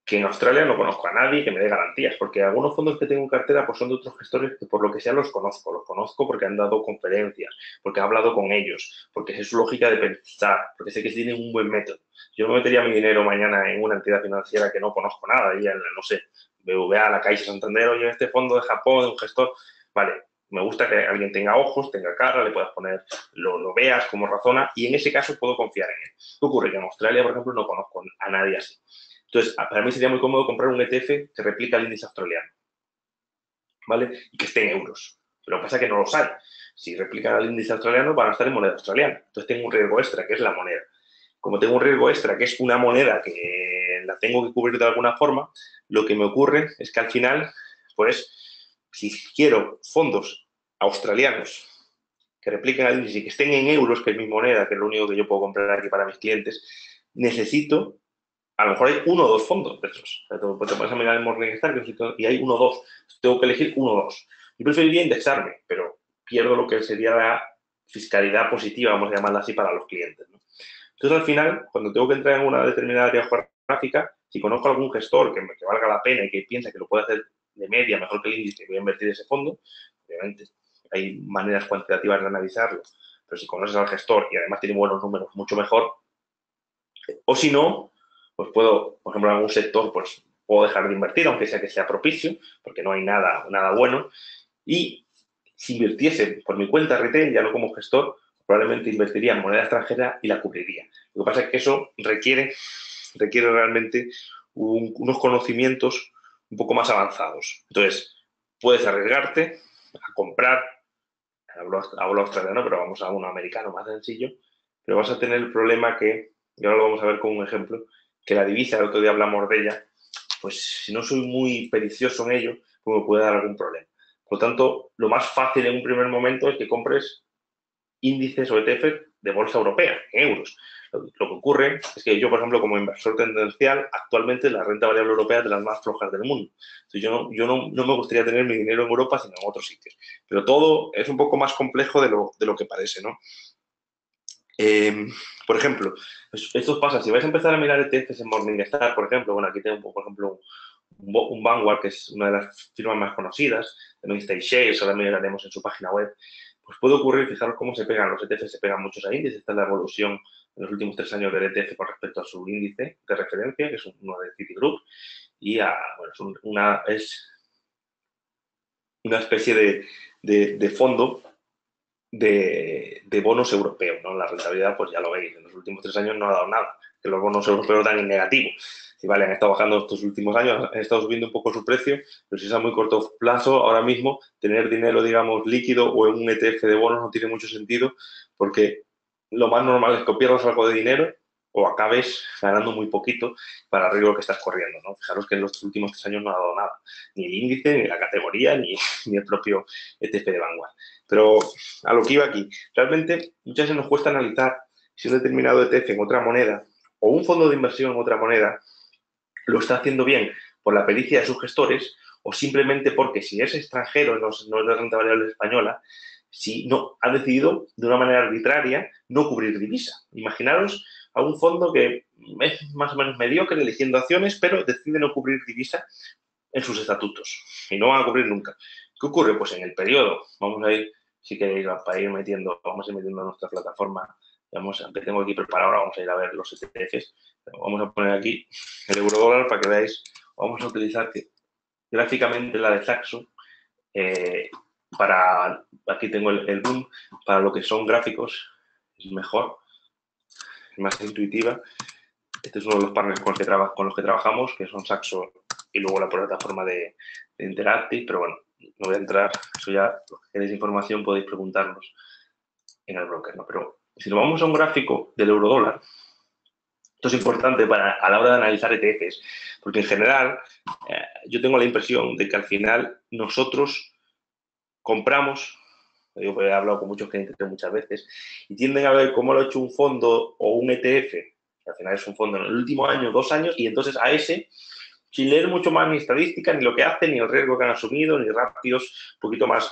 que en Australia no conozco a nadie que me dé garantías, porque algunos fondos que tengo en cartera pues son de otros gestores que por lo que sea los conozco porque han dado conferencias, porque he hablado con ellos, porque es su lógica de pensar, porque sé que tienen un buen método. Yo no metería mi dinero mañana en una entidad financiera que no conozco nada, y no sé, BVA, la Caixa Santander, oye, este fondo de Japón, de un gestor, vale, me gusta que alguien tenga ojos, tenga cara, le puedas poner, lo veas como razona, y en ese caso puedo confiar en él. ¿Qué ocurre? Que en Australia, por ejemplo, no conozco a nadie así. Entonces, para mí sería muy cómodo comprar un ETF que replica el índice australiano, ¿vale? Y que esté en euros. Pero lo que pasa es que no los hay. Si replican el índice australiano, van a estar en moneda australiana. Entonces, tengo un riesgo extra, que es la moneda. Como tengo un riesgo extra, que es una moneda que la tengo que cubrir de alguna forma, lo que me ocurre es que al final, pues, si quiero fondos australianos que repliquen el índice y que estén en euros, que es mi moneda, que es lo único que yo puedo comprar aquí para mis clientes, necesito a lo mejor hay uno o dos fondos de esos. O sea, te pones a mirar en Morningstar y hay uno o dos. Tengo que elegir uno o dos. Yo preferiría indexarme, pero pierdo lo que sería la fiscalidad positiva, vamos a llamarla así, para los clientes, ¿no? Entonces, al final, cuando tengo que entrar en una determinada área geográfica, si conozco a algún gestor que valga la pena y que piensa que lo puede hacer de media mejor que el índice, voy a invertir ese fondo, obviamente hay maneras cuantitativas de analizarlo, pero si conoces al gestor y además tiene buenos números, mucho mejor. O si no, pues puedo, por ejemplo, en algún sector, pues puedo dejar de invertir, aunque sea que sea propicio, porque no hay nada bueno. Y si invirtiese por mi cuenta retail, ya no como gestor, probablemente invertiría en moneda extranjera y la cubriría. Lo que pasa es que eso requiere realmente unos conocimientos un poco más avanzados. Entonces, puedes arriesgarte a comprar, hablo australiano, pero vamos a uno americano más sencillo, pero vas a tener el problema que, y ahora lo vamos a ver con un ejemplo, que la divisa, el otro día hablamos de ella, pues si no soy muy pericioso en ello, pues me puede dar algún problema. Por lo tanto, lo más fácil en un primer momento es que compres índices o ETF de bolsa europea, en euros. Lo que ocurre es que yo, por ejemplo, como inversor tendencial, actualmente la renta variable europea es de las más flojas del mundo. Entonces, yo no me gustaría tener mi dinero en Europa, sino en otros sitios. Pero todo es un poco más complejo de lo que parece, ¿no? Por ejemplo, esto pasa, si vais a empezar a mirar ETFs en Morningstar, por ejemplo, bueno, aquí tengo, por ejemplo, un Vanguard, que es una de las firmas más conocidas, también está iShares, ahora miraremos en su página web, pues puede ocurrir, fijaros cómo se pegan, los ETFs se pegan muchos a índices, esta es la evolución en los últimos 3 años del ETF con respecto a su índice de referencia, que es uno de Citigroup, y bueno, es una especie de fondo de bonos europeos, ¿no? La rentabilidad, pues ya lo veis, en los últimos 3 años no ha dado nada, que los bonos europeos dan en negativo. Si vale, han estado bajando estos últimos años, han estado subiendo un poco su precio, pero si es a muy corto plazo, ahora mismo, tener dinero, digamos, líquido o en un ETF de bonos no tiene mucho sentido, porque lo más normal es que o pierdas algo de dinero o acabes ganando muy poquito para el riesgo que estás corriendo, ¿no? Fijaros que en los últimos 3 años no ha dado nada, ni el índice, ni la categoría, ni el propio ETF de Vanguard. Pero a lo que iba aquí, realmente muchas veces nos cuesta analizar si un determinado ETF en otra moneda o un fondo de inversión en otra moneda lo está haciendo bien por la pericia de sus gestores o simplemente porque si es extranjero, no es de renta variable española, si no ha decidido de una manera arbitraria no cubrir divisa. Imaginaros a un fondo que es más o menos mediocre eligiendo acciones, pero decide no cubrir divisa en sus estatutos y no van a cubrir nunca. ¿Qué ocurre? Pues en el periodo, vamos a ir, si queréis, para ir metiendo, vamos a ir metiendo a nuestra plataforma, vamos, aunque tengo aquí preparado, ahora vamos a ir a ver los ETFs, vamos a poner aquí el eurodólar para que veáis, vamos a utilizar gráficamente la de Saxo, para, aquí tengo el boom, para lo que son gráficos, es mejor, es más intuitiva. Este es uno de los partners con los que trabajamos, que son Saxo y luego la plataforma de Interactive, pero bueno, no voy a entrar, eso ya, los que queréis información podéis preguntarnos en el broker, ¿no? Pero si nos vamos a un gráfico del eurodólar, esto es importante a la hora de analizar ETFs, porque en general yo tengo la impresión de que al final nosotros compramos, yo he hablado con muchos clientes muchas veces, y tienden a ver cómo lo ha hecho un fondo o un ETF, que al final es un fondo en el último año, 2 años, y entonces a ese, sin leer mucho más ni estadística, ni lo que hacen, ni el riesgo que han asumido, ni rápidos un poquito más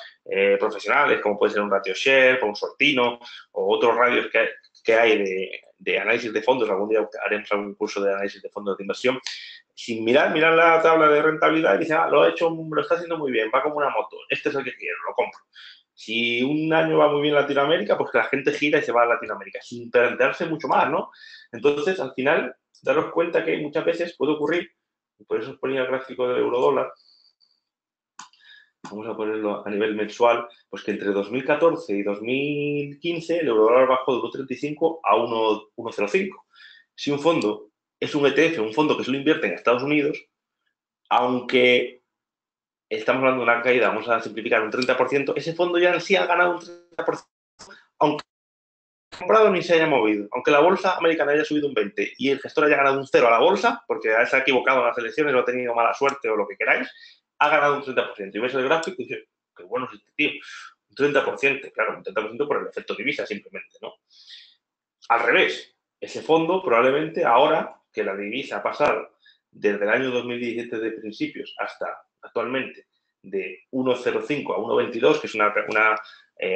profesionales, como puede ser un ratio share, un sortino, o otros radios que hay de análisis de fondos. Algún día haremos algún curso de análisis de fondos de inversión. Sin mirar la tabla de rentabilidad y dice, lo está haciendo muy bien, va como una moto, este es el que quiero, lo compro. Si un año va muy bien Latinoamérica, pues que la gente gira y se va a Latinoamérica, sin plantearse mucho más, ¿no? Entonces, al final, daros cuenta que muchas veces puede ocurrir, y por eso os ponía el gráfico del eurodólar, vamos a ponerlo a nivel mensual, pues que entre 2014 y 2015 el eurodólar bajó de 1,35 a 1,05. Si un fondo es un ETF, un fondo que solo invierte en Estados Unidos, aunque estamos hablando de una caída, vamos a simplificar, un 30%, ese fondo ya en sí ha ganado un 30%, aunque ha comprado ni se haya movido, aunque la bolsa americana haya subido un 20% y el gestor haya ganado un 0 a la bolsa, porque se ha equivocado en las elecciones o ha tenido mala suerte o lo que queráis, ha ganado un 30%. Y ves el gráfico y dices, qué bueno es este tío, un 30%, claro, un 30% por el efecto divisa simplemente, ¿no? Al revés, ese fondo probablemente ahora que la divisa ha pasado desde el año 2017 de principios hasta actualmente de 1,05 a 1,22, que es una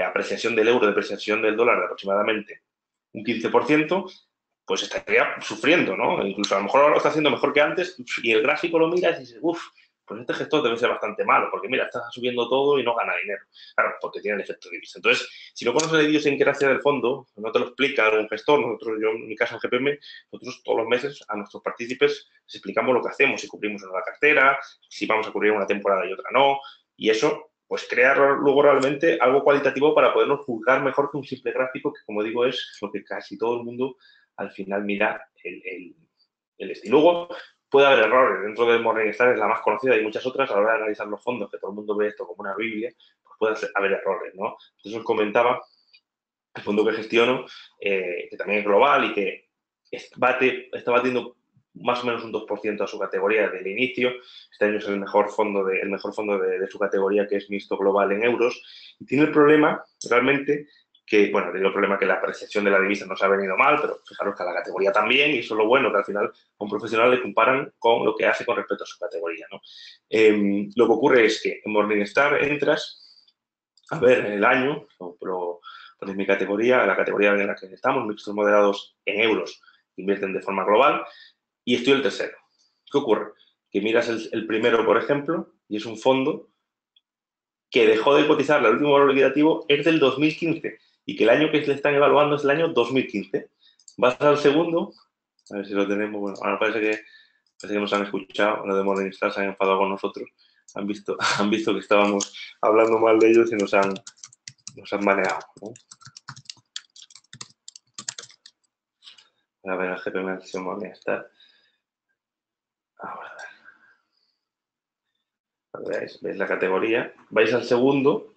apreciación del euro, depreciación del dólar de aproximadamente un 15%, pues estaría sufriendo, ¿no? Incluso a lo mejor ahora lo está haciendo mejor que antes y el gráfico lo miras y dices, uff, pues este gestor debe ser bastante malo, porque mira, está subiendo todo y no gana dinero. Claro, porque tiene el efecto divisa. Entonces, si no conoces la idiosincrasia del fondo, no te lo explica un gestor, nosotros, yo en mi caso en GPM, nosotros todos los meses a nuestros partícipes les explicamos lo que hacemos, si cubrimos una cartera, si vamos a cubrir una temporada y otra no, y eso pues crea luego realmente algo cualitativo para podernos juzgar mejor que un simple gráfico, que como digo es lo que casi todo el mundo al final mira el estilo. Luego puede haber errores, dentro de Morningstar es la más conocida y muchas otras, a la hora de analizar los fondos, que todo el mundo ve esto como una biblia, pues puede haber errores, ¿no? Entonces os comentaba el fondo que gestiono, que también es global y que está batiendo más o menos un 2% a su categoría desde el inicio. Este año es el mejor fondo de su categoría, que es mixto global en euros. Y tiene el problema, realmente, que, bueno, tiene el problema que la apreciación de la divisa nos ha venido mal, pero fijaros que a la categoría también, y eso es lo bueno, que al final a un profesional le comparan con lo que hace con respecto a su categoría, ¿no? Lo que ocurre es que en Morningstar entras a ver el año, pero ponéis mi categoría, la categoría en la que estamos, mixtos moderados en euros, invierten de forma global, y estoy el tercero. ¿Qué ocurre? Que miras el primero, por ejemplo, y es un fondo que dejó de cotizar, el último valor liquidativo es del 2015, y que el año que le están evaluando es el año 2015. Vas al segundo, a ver si lo tenemos, bueno, ahora parece que nos han escuchado, los de Morningstar se han enfadado con nosotros, han visto que estábamos hablando mal de ellos y nos han manejado, ¿no? A ver, el GPM se Morningstar. Ahora, veis la categoría, vais al segundo,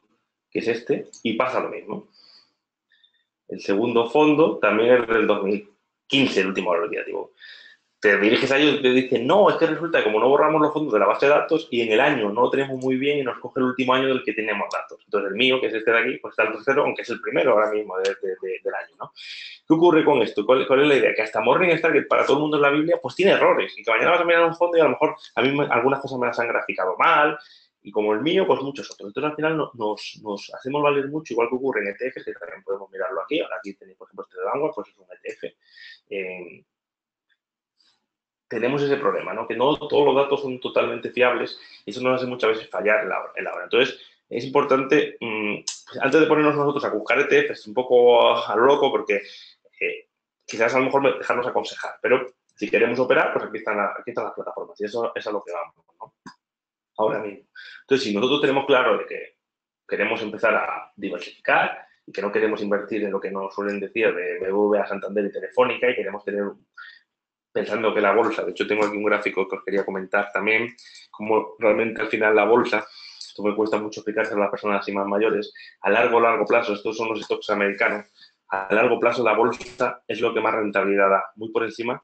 que es este, y pasa lo mismo. El segundo fondo también es del 2015, 15 el último valor liquidativo. Te diriges a ellos y te dicen, no, es que resulta que como no borramos los fondos de la base de datos y en el año no lo tenemos muy bien y nos coge el último año del que tenemos datos. Entonces el mío, que es este de aquí, pues está el tercero, aunque es el primero ahora mismo del año, ¿no? ¿Qué ocurre con esto? ¿Cuál es la idea? Que hasta Morningstar, que para todo el mundo es la Biblia, pues tiene errores y que mañana vas a mirar un fondo y a lo mejor a mí algunas cosas me las han graficado mal y como el mío, pues muchos otros. Entonces al final nos hacemos valer mucho, igual que ocurre en ETFs, que también podemos mirarlo aquí. Ahora aquí tenéis, por ejemplo, este de Vanguard, pues es un ETF. Tenemos ese problema, ¿no? Que no todos los datos son totalmente fiables y eso nos hace muchas veces fallar en la hora. Entonces, es importante, pues antes de ponernos nosotros a buscar ETFs un poco a lo loco, porque quizás a lo mejor dejarnos aconsejar, pero si queremos operar, pues aquí están las plataformas y eso es a lo que vamos, ¿no? Ahora mismo. Entonces, si nosotros tenemos claro de que queremos empezar a diversificar y que no queremos invertir en lo que nos suelen decir de BBVA, Santander y Telefónica y queremos tener pensando que la bolsa, de hecho tengo aquí un gráfico que os quería comentar también, como realmente al final la bolsa, esto me cuesta mucho explicarse a las personas así más mayores, a largo plazo, estos son los stocks americanos, a largo plazo la bolsa es lo que más rentabilidad da, muy por encima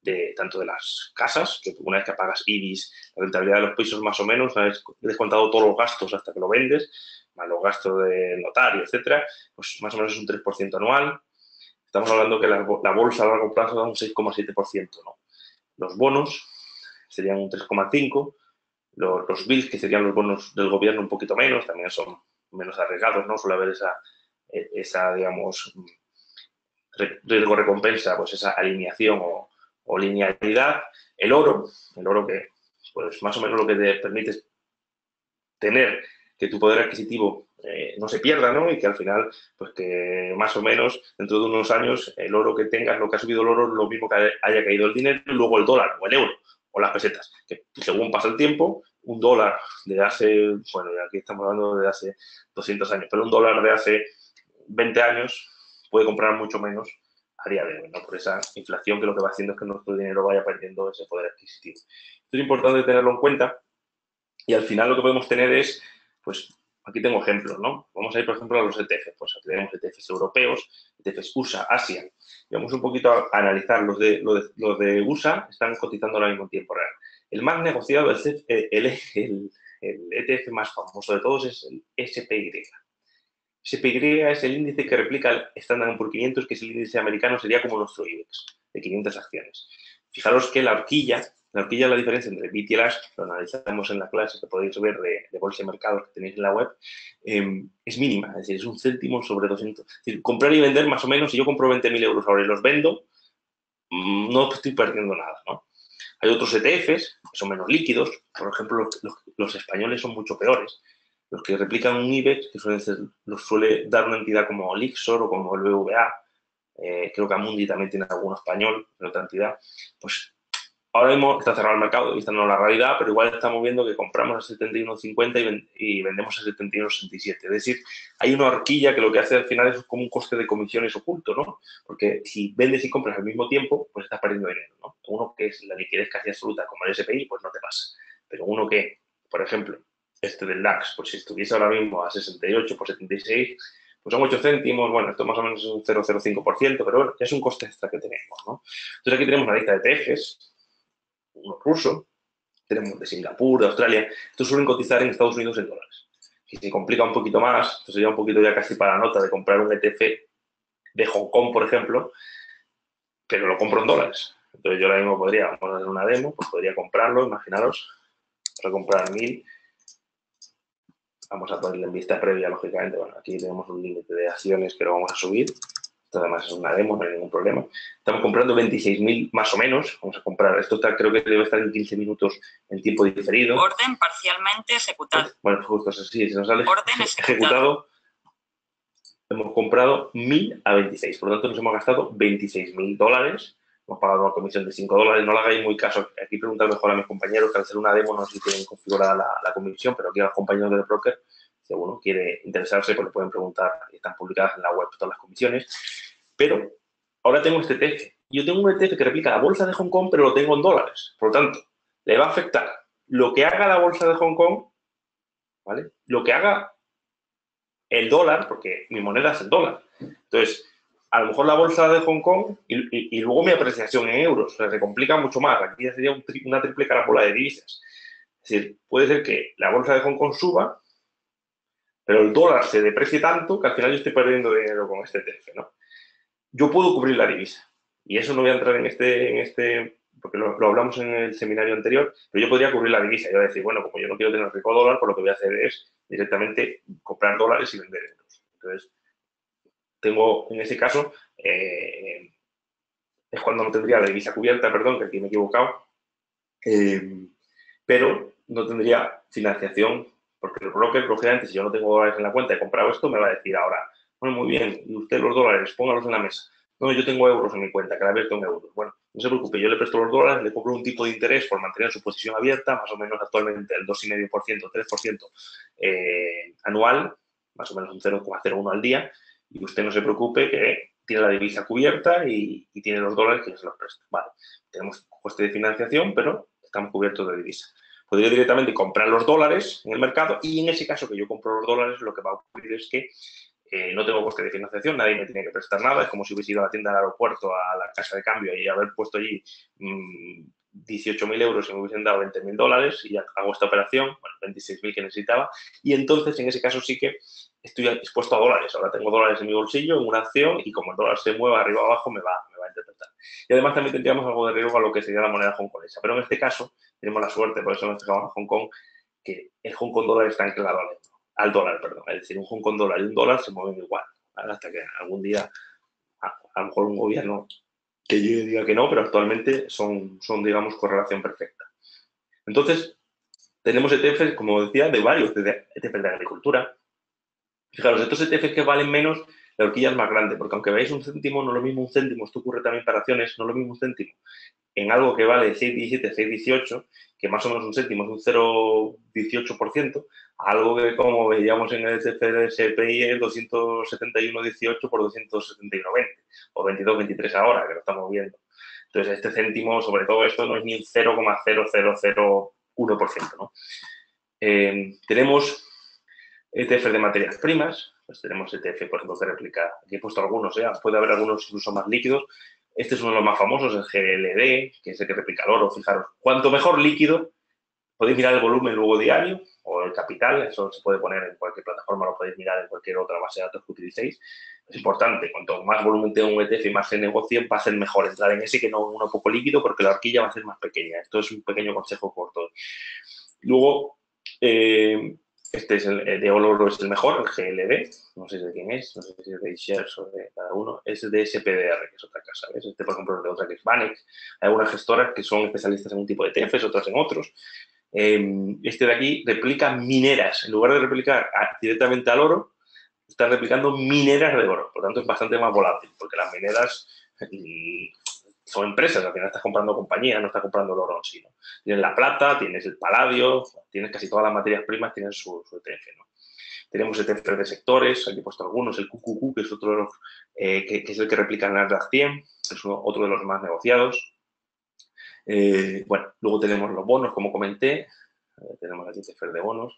de tanto de las casas, que una vez que pagas IBIS, la rentabilidad de los pisos más o menos, una vez descontado todos los gastos hasta que lo vendes, más los gastos de notario, etcétera, pues más o menos es un 3% anual. Estamos hablando que la bolsa a largo plazo da un 6,7%, ¿no? Los bonos serían un 3,5%, los bills, que serían los bonos del gobierno, un poquito menos, también son menos arriesgados, ¿no? Suele haber esa digamos, riesgo-recompensa, pues esa alineación o linealidad. El oro que, pues más o menos lo que te permite es tener que tu poder adquisitivo no se pierda, ¿no? Y que al final, pues que más o menos dentro de unos años el oro que tengas, lo que ha subido el oro, lo mismo que haya caído el dinero y luego el dólar o el euro o las pesetas, que según pasa el tiempo, un dólar de hace, bueno, aquí estamos hablando de hace 200 años, pero un dólar de hace 20 años puede comprar mucho menos a día de hoy, ¿no? Por esa inflación que lo que va haciendo es que nuestro dinero vaya perdiendo ese poder adquisitivo. Esto es importante tenerlo en cuenta y al final lo que podemos tener es, pues, aquí tengo ejemplos, ¿no? Vamos a ir, por ejemplo, a los ETFs. Pues aquí tenemos ETFs europeos, ETFs USA, Asia. Y vamos un poquito a analizar. Los de USA están cotizando ahora mismo en tiempo real. El más negociado, el ETF más famoso de todos es el SPY. SPY es el índice que replica el Standard Poor's 500, que es el índice americano, sería como nuestro IBEX, de 500 acciones. Fijaros que la horquilla es la diferencia entre BIT y el ASH, lo analizamos en la clase que podéis ver de bolsa y mercados que tenéis en la web, es mínima, es decir, es un céntimo sobre 200. Es decir, comprar y vender más o menos, si yo compro 20.000 euros ahora y los vendo, no estoy perdiendo nada, ¿no? Hay otros ETFs que son menos líquidos, por ejemplo, los españoles son mucho peores. Los que replican un IBEX, que los suele dar una entidad como Lixor o como el BVA, creo que Amundi también tiene alguno español, en otra entidad, pues ahora mismo está cerrado el mercado y esta no es la realidad, pero igual estamos viendo que compramos a 71,50 y vendemos a 71,67. Es decir, hay una horquilla que lo que hace al final es como un coste de comisiones oculto, ¿no? Porque si vendes y compras al mismo tiempo, pues estás perdiendo dinero, ¿no? Uno que es la liquidez casi absoluta, como el SPI, pues no te pasa. Pero uno que, por ejemplo, este del DAX, pues si estuviese ahora mismo a 68 por 76, pues son 8 céntimos, bueno, esto más o menos es un 0,05%, pero bueno, es un coste extra que tenemos, ¿no? Entonces aquí tenemos una lista de ETFs, uno ruso, tenemos de Singapur, de Australia, estos suelen cotizar en Estados Unidos en dólares. Si se complica un poquito más, esto sería un poquito ya casi para la nota de comprar un ETF de Hong Kong, por ejemplo, pero lo compro en dólares. Entonces yo ahora mismo podría, vamos a hacer una demo, pues podría comprarlo, imaginaros, vamos a comprar 1000, vamos a ponerle en vista previa, lógicamente, bueno, aquí tenemos un límite de acciones que lo vamos a subir, esto además es una demo, no hay ningún problema. Estamos comprando 26.000 más o menos. Vamos a comprar. Esto creo que debe estar en 15 minutos en tiempo diferido. Orden parcialmente ejecutado. Bueno, justo así. Si nos sale orden ejecutado, hemos comprado 1.000 a 26. Por lo tanto, nos hemos gastado 26.000 dólares. Hemos pagado una comisión de 5 dólares. No le hagáis muy caso. Aquí preguntar mejor a mis compañeros que al hacer una demo no sé si tienen configurada la comisión, pero aquí a los compañeros del broker, si alguno quiere interesarse, pues le pueden preguntar. Están publicadas en la web todas las comisiones. Pero ahora tengo este ETF. Yo tengo un ETF que replica la bolsa de Hong Kong, pero lo tengo en dólares. Por lo tanto, le va a afectar lo que haga la bolsa de Hong Kong, ¿vale? Lo que haga el dólar, porque mi moneda es el dólar. Entonces, a lo mejor la bolsa de Hong Kong y luego mi apreciación en euros. O sea, se complica mucho más. Aquí ya sería una triple carapola de divisas. Es decir, puede ser que la bolsa de Hong Kong suba, pero el dólar se deprecie tanto que al final yo estoy perdiendo dinero con este ETF, ¿no? Yo puedo cubrir la divisa. Y eso no voy a entrar en este porque lo hablamos en el seminario anterior, pero yo podría cubrir la divisa. Yo voy a decir, bueno, como yo no quiero tener riesgo dólar, pues lo que voy a hacer es directamente comprar dólares y vender euros. Entonces, tengo, en ese caso, es cuando no tendría la divisa cubierta, perdón, que aquí me he equivocado, pero no tendría financiación, porque el broker, lógicamente, si yo no tengo dólares en la cuenta y he comprado esto, me va a decir ahora, bueno, muy bien, y usted los dólares, póngalos en la mesa. No, yo tengo euros en mi cuenta, que la abierto en euros. Bueno, no se preocupe, yo le presto los dólares, le cobro un tipo de interés por mantener su posición abierta, más o menos actualmente el 2,5%, 3% anual, más o menos un 0,01 al día, y usted no se preocupe que tiene la divisa cubierta y tiene los dólares que se los presta. Vale, tenemos coste de financiación, pero estamos cubiertos de divisa. Podría directamente comprar los dólares en el mercado y en ese caso que yo compro los dólares, lo que va a ocurrir es que no tengo coste de financiación, nadie me tiene que prestar nada, es como si hubiese ido a la tienda del aeropuerto, a la casa de cambio y haber puesto allí 18.000 euros y me hubiesen dado 20.000 dólares y hago esta operación, bueno, 26.000 que necesitaba, y entonces en ese caso sí que estoy expuesto a dólares. Ahora tengo dólares en mi bolsillo, en una acción, y como el dólar se mueva arriba o abajo, me va a interpretar. Y además también tendríamos algo de riesgo a lo que sería la moneda hongkonesa. Pero en este caso tenemos la suerte, por eso nos fijamos en Hong Kong, que el Hong Kong dólar está anclado al dólar, perdón. Es decir, un Hong Kong dólar y un dólar se mueven igual, ¿vale? Hasta que algún día a lo mejor un gobierno que yo diga que no, pero actualmente son, digamos, correlación perfecta. Entonces, tenemos ETFs, como decía, de varios ETFs de agricultura. Fijaros, estos ETFs que valen menos, la horquilla es más grande, porque aunque veáis un céntimo, no es lo mismo un céntimo, esto ocurre también para acciones, no es lo mismo un céntimo en algo que vale 6,17, 6,18, que más o menos un céntimo es un 0,18%, a algo que, como veíamos en el CFD-SPI, es 271,18 por 271,20, o 22,23 ahora, que lo estamos viendo. Entonces, este céntimo, sobre todo esto, no es ni un 0,0001%, ¿no? Tenemos ETFs de materias primas, pues tenemos ETF, por ejemplo, que replica, aquí he puesto algunos, puede haber algunos incluso más líquidos. Este es uno de los más famosos, el GLD, que es el que replica el oro. Fijaros, cuanto mejor líquido, podéis mirar el volumen luego diario o el capital, eso se puede poner en cualquier plataforma, lo podéis mirar en cualquier otra base de datos que utilicéis. Es importante, cuanto más volumen tenga un ETF y más se negocie, va a ser mejor entrar en ese que no en uno poco líquido, porque la horquilla va a ser más pequeña. Esto es un pequeño consejo corto. Luego, este es el de oro, es el mejor, el GLD, no sé de quién es, no sé si es de iShares o de cada uno, es de SPDR, que es otra casa, ¿ves? Este, por ejemplo, es de otra que es Vanex. Hay algunas gestoras que son especialistas en un tipo de ETFs, otras en otros. Este de aquí replica mineras, en lugar de replicar directamente al oro, está replicando mineras de oro, por lo tanto es bastante más volátil, porque las mineras son empresas, al final estás comprando compañías, no estás comprando el oro en sí, ¿no? Tienes la plata, tienes el paladio, tienes casi todas las materias primas, tienen su ETF, ¿no? Tenemos ETFs de sectores, aquí he puesto algunos, el QQQ, que es otro de los, que es el que replica en el Nasdaq 100, es otro de los más negociados. Bueno, luego tenemos los bonos, como comenté, tenemos aquí ETFs de bonos.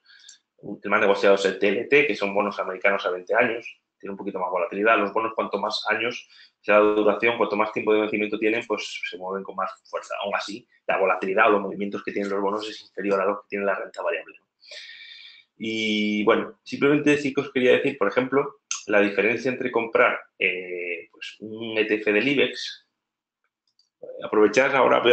El más negociado es el TLT, que son bonos americanos a 20 años, tiene un poquito más volatilidad. Los bonos, cuanto más años sea la duración, cuanto más tiempo de vencimiento tienen, pues se mueven con más fuerza. Aún así, la volatilidad o los movimientos que tienen los bonos es inferior a lo que tiene la renta variable. Y bueno, simplemente sí que os quería decir, por ejemplo, la diferencia entre comprar pues un ETF del IBEX. Aprovechad ahora,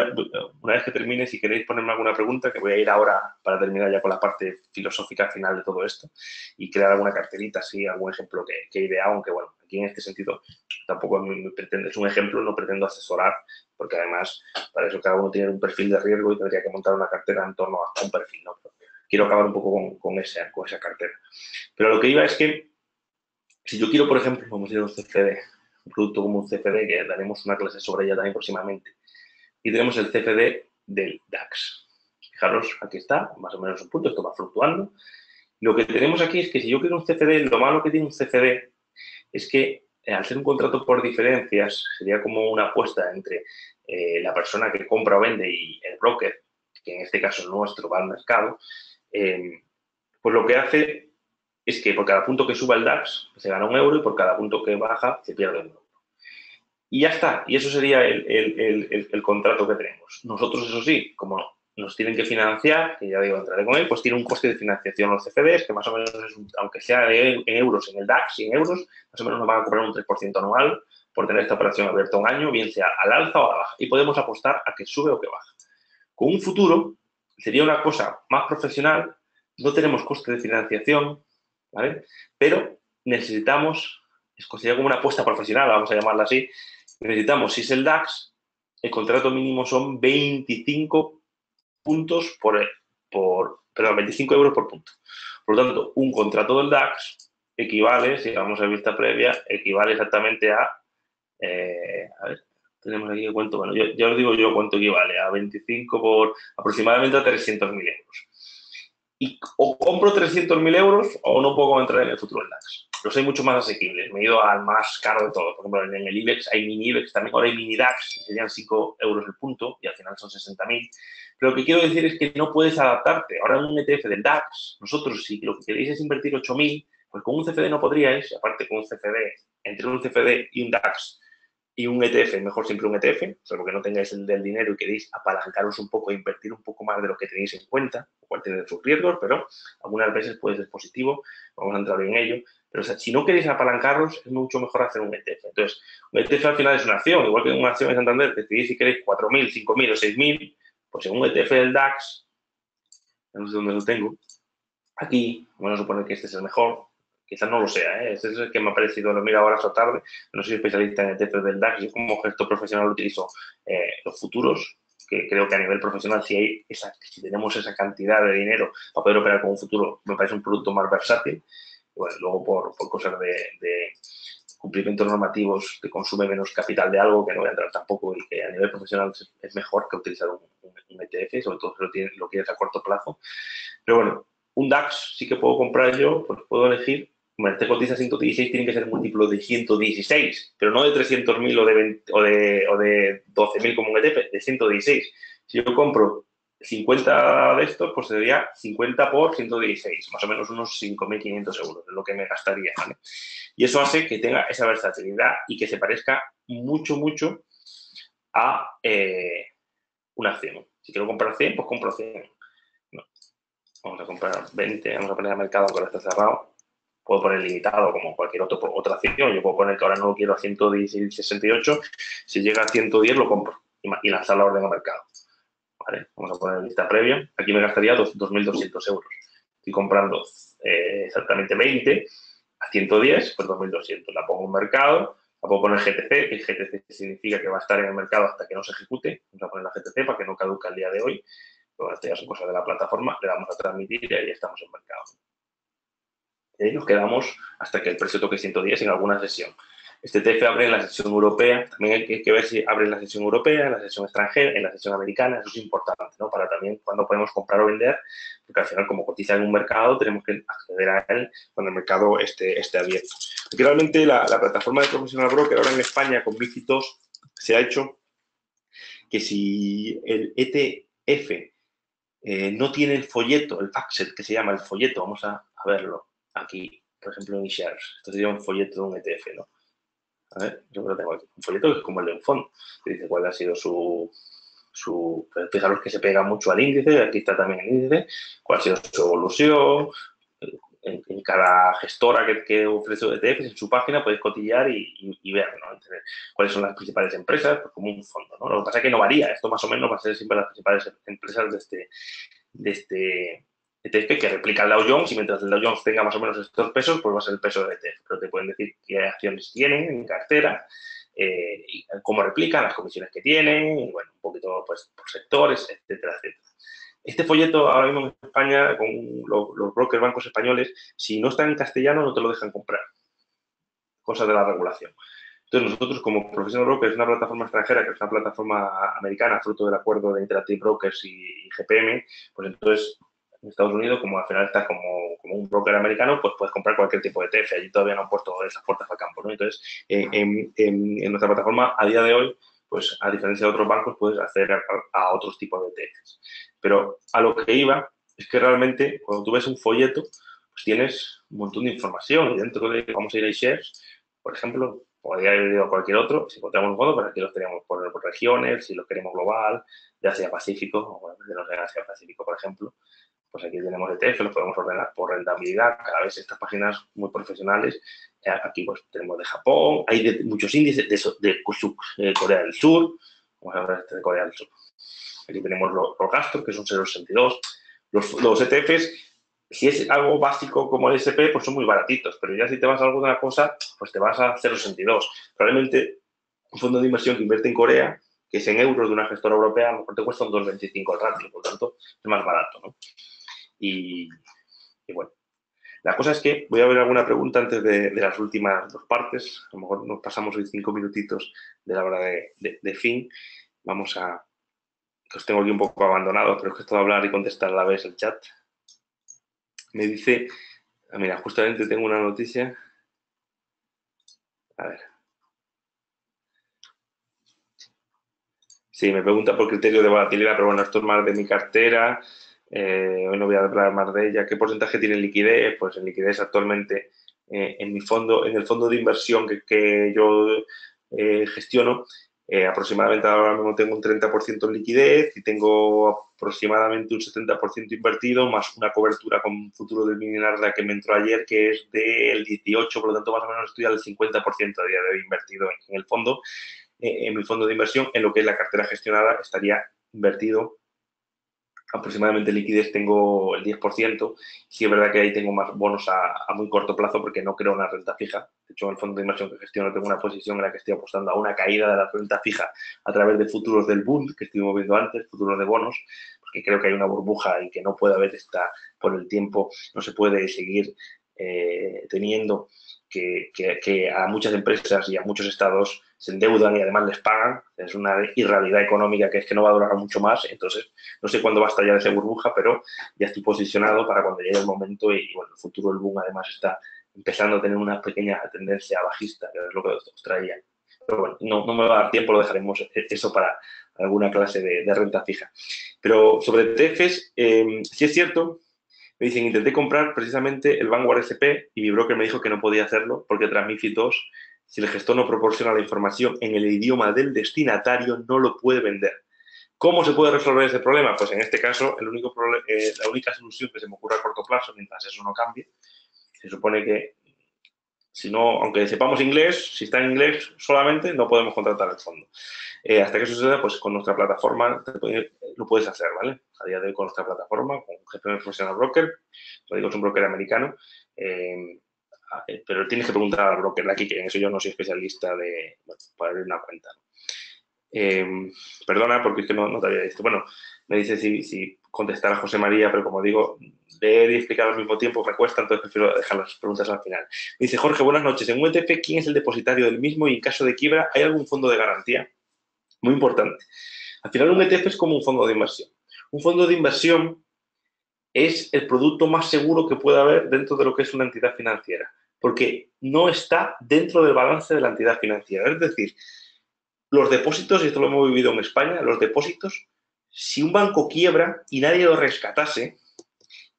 una vez que termine, si queréis ponerme alguna pregunta, que voy a ir ahora para terminar ya con la parte filosófica final de todo esto y crear alguna carterita, así, algún ejemplo que he ideado, aunque bueno, aquí en este sentido tampoco me pretende, es un ejemplo, no pretendo asesorar, porque además para eso cada uno tiene un perfil de riesgo y tendría que montar una cartera en torno a un perfil, ¿no? Pero quiero acabar un poco con esa cartera. Pero lo que iba es que si yo quiero, por ejemplo, vamos a ir a un CFD, un producto como un CFD, que daremos una clase sobre ella también próximamente, y tenemos el CFD del DAX. Fijaros, aquí está, más o menos un punto, esto va fluctuando. Lo que tenemos aquí es que si yo quiero un CFD, lo malo que tiene un CFD es que al ser un contrato por diferencias, sería como una apuesta entre la persona que compra o vende y el broker, que en este caso nuestro va al mercado, pues lo que hace es que por cada punto que suba el DAX se gana 1 euro y por cada punto que baja se pierde 1 euro. Y ya está. Y eso sería el contrato que tenemos. Nosotros, eso sí, como nos tienen que financiar, que ya digo, entraré con él, pues tiene un coste de financiación los CFDs, que más o menos, aunque sea en euros en el DAX y en euros, más o menos nos van a cobrar un 3% anual por tener esta operación abierta un año, bien sea al alza o a la baja. Y podemos apostar a que sube o que baja. Con un futuro sería una cosa más profesional, no tenemos coste de financiación, ¿vale? Pero necesitamos, es considerado como una apuesta profesional, vamos a llamarla así, necesitamos, si es el DAX, el contrato mínimo son 25 puntos perdón, 25 euros por punto. Por lo tanto, un contrato del DAX equivale, si vamos a vista previa, equivale exactamente a ver, tenemos aquí cuánto, bueno, ya os digo yo cuánto equivale, a 25 por aproximadamente a 300.000 euros. Y o compro 300.000 euros o no puedo entrar en el futuro del DAX. Los hay mucho más asequibles. Me he ido al más caro de todo. Por ejemplo, en el IBEX hay mini IBEX, también ahora hay mini DAX, serían 5 euros el punto y al final son 60.000. Pero lo que quiero decir es que no puedes adaptarte. Ahora en un ETF del DAX, nosotros si lo que queréis es invertir 8.000, pues con un CFD no podríais, aparte con un CFD, entre un CFD y un DAX, y un ETF, mejor siempre un ETF, salvo que no tengáis el del dinero y queréis apalancaros un poco e invertir un poco más de lo que tenéis en cuenta, o cual tiene sus riesgos, pero algunas veces puede ser positivo, vamos a entrar en ello. Pero o sea, si no queréis apalancaros, es mucho mejor hacer un ETF. Entonces, un ETF al final es una acción, igual que una acción en Santander, decidís si queréis 4.000, 5.000 o 6.000, pues en un ETF del DAX, no sé dónde lo tengo, aquí, bueno, supone que este es el mejor, quizás no lo sea, ¿eh? Este es el que me ha parecido, lo miro ahora esta tarde, no soy especialista en el ETF del DAX, yo como gestor profesional utilizo los futuros, que creo que a nivel profesional si tenemos esa cantidad de dinero para poder operar con un futuro, me parece un producto más versátil. Y bueno, luego por cosas de cumplimientos normativos que consume menos capital de algo, que no voy a entrar tampoco y que a nivel profesional es mejor que utilizar un ETF, sobre todo si lo quieres a corto plazo. Pero bueno, un DAX sí que puedo comprar yo, pues puedo elegir. Bueno, este cotiza 116, tiene que ser múltiplo de 116, pero no de 300.000 o de 12.000 como un ETF, de 116. Si yo compro 50 de estos, pues sería 50 por 116, más o menos unos 5.500 euros, es lo que me gastaría, ¿vale? Y eso hace que tenga esa versatilidad y que se parezca mucho, mucho a una acción. Si quiero comprar 100, pues compro 100. No. Vamos a comprar 20, vamos a poner al mercado que ahora está cerrado. Puedo poner limitado como cualquier otra acción. Yo puedo poner que ahora no lo quiero a 168. Si llega a 110 lo compro y lanzar la orden al mercado. ¿Vale? Vamos a poner lista previa. Aquí me gastaría 2.200 euros. Estoy comprando exactamente 20 a 110, pues 2.200. La pongo en mercado, la puedo poner GTC, que GTC significa que va a estar en el mercado hasta que no se ejecute. Vamos a poner la GTC para que no caduque el día de hoy. Bueno, esto ya son cosas de la plataforma, le damos a transmitir y ahí estamos en mercado. Y ahí nos quedamos hasta que el precio toque 110 en alguna sesión. Este ETF abre en la sesión europea, también hay que ver si abre en la sesión europea, en la sesión extranjera, en la sesión americana, eso es importante, ¿no? Para también cuando podemos comprar o vender, porque al final como cotiza en un mercado tenemos que acceder a él cuando el mercado esté abierto. Porque realmente la plataforma de Professional Broker ahora en España con MiFID II se ha hecho que si el ETF no tiene el folleto, el faxet que se llama el folleto, vamos a verlo aquí, por ejemplo en eShares. Esto sería un folleto de un ETF, ¿no? A ver, yo lo tengo aquí. Un folleto que es como el de un fondo, que dice cuál ha sido fijaros que se pega mucho al índice, aquí está también el índice, cuál ha sido su evolución. En cada gestora que ofrece ETFs, en su página podéis cotillar y ver, ¿no? Entender cuáles son las principales empresas, pues como un fondo, ¿no? Lo que pasa es que no varía, esto más o menos va a ser siempre las principales empresas de este ETF que replica el Dow Jones y mientras el Dow Jones tenga más o menos estos pesos, pues va a ser el peso del ETF. Pero te pueden decir qué acciones tienen en cartera, cómo replican, las comisiones que tienen, y bueno, un poquito pues por sectores, etcétera, etcétera. Este folleto ahora mismo en España, con los brokers bancos españoles, si no está en castellano no te lo dejan comprar. Cosas de la regulación. Entonces, nosotros como Professional Broker, es una plataforma extranjera, que es una plataforma americana, fruto del acuerdo de Interactive Brokers y GPM, pues entonces en Estados Unidos, como al final está como un broker americano, pues puedes comprar cualquier tipo de ETF. Allí todavía no han puesto esas puertas al campo, ¿no? Entonces, en nuestra plataforma, a día de hoy, pues a diferencia de otros bancos, puedes acceder a otros tipos de ETFs. Pero a lo que iba es que realmente, cuando tú ves un folleto, pues tienes un montón de información y dentro de, vamos a ir a iShares, por ejemplo, podría haber ido a cualquier otro, si encontramos un fondo, pero aquí los tenemos por regiones, si los queremos global, de Asia-Pacífico, o de los de Asia-Pacífico, por ejemplo, pues aquí tenemos ETF, los podemos ordenar por rentabilidad, cada vez estas páginas muy profesionales, aquí pues tenemos de Japón, hay de muchos índices de Corea del Sur, vamos a ver este de Corea del Sur. Aquí tenemos los gastos, que son 0,62. Los ETFs, si es algo básico como el SP, pues son muy baratitos, pero ya si te vas a alguna cosa, pues te vas a 0,62. Probablemente un fondo de inversión que invierte en Corea, que es en euros de una gestora europea, a lo mejor te cuesta un 2,25 el ratio, por lo tanto, es más barato, ¿no? Y bueno, la cosa es que voy a ver alguna pregunta antes de las últimas dos partes. A lo mejor nos pasamos hoy 5 minutitos de la hora de fin. Vamos a... que os tengo aquí un poco abandonado, pero es que esto de hablar y contestar a la vez el chat. Me dice... Mira, justamente tengo una noticia. A ver. Sí, me pregunta por criterio de volatilidad, pero bueno, esto es más de mi cartera. Hoy no voy a hablar más de ella. ¿Qué porcentaje tiene en liquidez? Pues en liquidez actualmente en mi fondo, en el fondo de inversión que yo gestiono, aproximadamente ahora mismo tengo un 30% en liquidez y tengo aproximadamente un 70% invertido, más una cobertura con futuro del Minarda que me entró ayer, que es del 18%, por lo tanto más o menos estoy al 50% a día de hoy invertido en el fondo. En mi fondo de inversión, en lo que es la cartera gestionada, estaría invertido aproximadamente liquidez tengo el 10%. Sí es verdad que ahí tengo más bonos a muy corto plazo porque no creo una renta fija. De hecho, en el fondo de inversión que gestiono tengo una posición en la que estoy apostando a una caída de la renta fija a través de futuros del Bund, que estuvimos viendo antes, futuros de bonos, porque creo que hay una burbuja y que no puede haber esta por el tiempo, no se puede seguir teniendo que a muchas empresas y a muchos estados se endeudan y además les pagan. Es una irrealidad económica que es que no va a durar mucho más. Entonces, no sé cuándo va a estallar esa burbuja, pero ya estoy posicionado para cuando llegue el momento y bueno, el futuro del boom además está empezando a tener una pequeña tendencia bajista, que es lo que os traía. Pero bueno, no me va a dar tiempo, lo dejaremos eso para alguna clase de renta fija. Pero sobre ETFs, sí es cierto. Me dicen, intenté comprar precisamente el Vanguard SP y mi broker me dijo que no podía hacerlo porque tras MiFID II, si el gestor no proporciona la información en el idioma del destinatario, no lo puede vender. ¿Cómo se puede resolver ese problema? Pues en este caso, la única solución que se me ocurre a corto plazo, mientras eso no cambie, se supone que si no, aunque sepamos inglés, si está en inglés solamente, no podemos contratar el fondo. Hasta que eso suceda, pues con nuestra plataforma lo puedes hacer, ¿vale? A día de hoy con nuestra plataforma, con GPM Professional Broker, lo digo, es un broker americano, pero tienes que preguntar al broker de aquí, que en eso yo no soy especialista para abrir una cuenta. Perdona, porque es que no te había visto. Bueno, me dice si contestar a José María, pero como digo, leer y explicar al mismo tiempo me cuesta, entonces prefiero dejar las preguntas al final. Me dice, Jorge, buenas noches. En un ETF, ¿quién es el depositario del mismo y en caso de quiebra, ¿hay algún fondo de garantía? Muy importante. Al final, un ETF es como un fondo de inversión. Un fondo de inversión es el producto más seguro que puede haber dentro de lo que es una entidad financiera, porque no está dentro del balance de la entidad financiera. Es decir, los depósitos, y esto lo hemos vivido en España, los depósitos, si un banco quiebra y nadie lo rescatase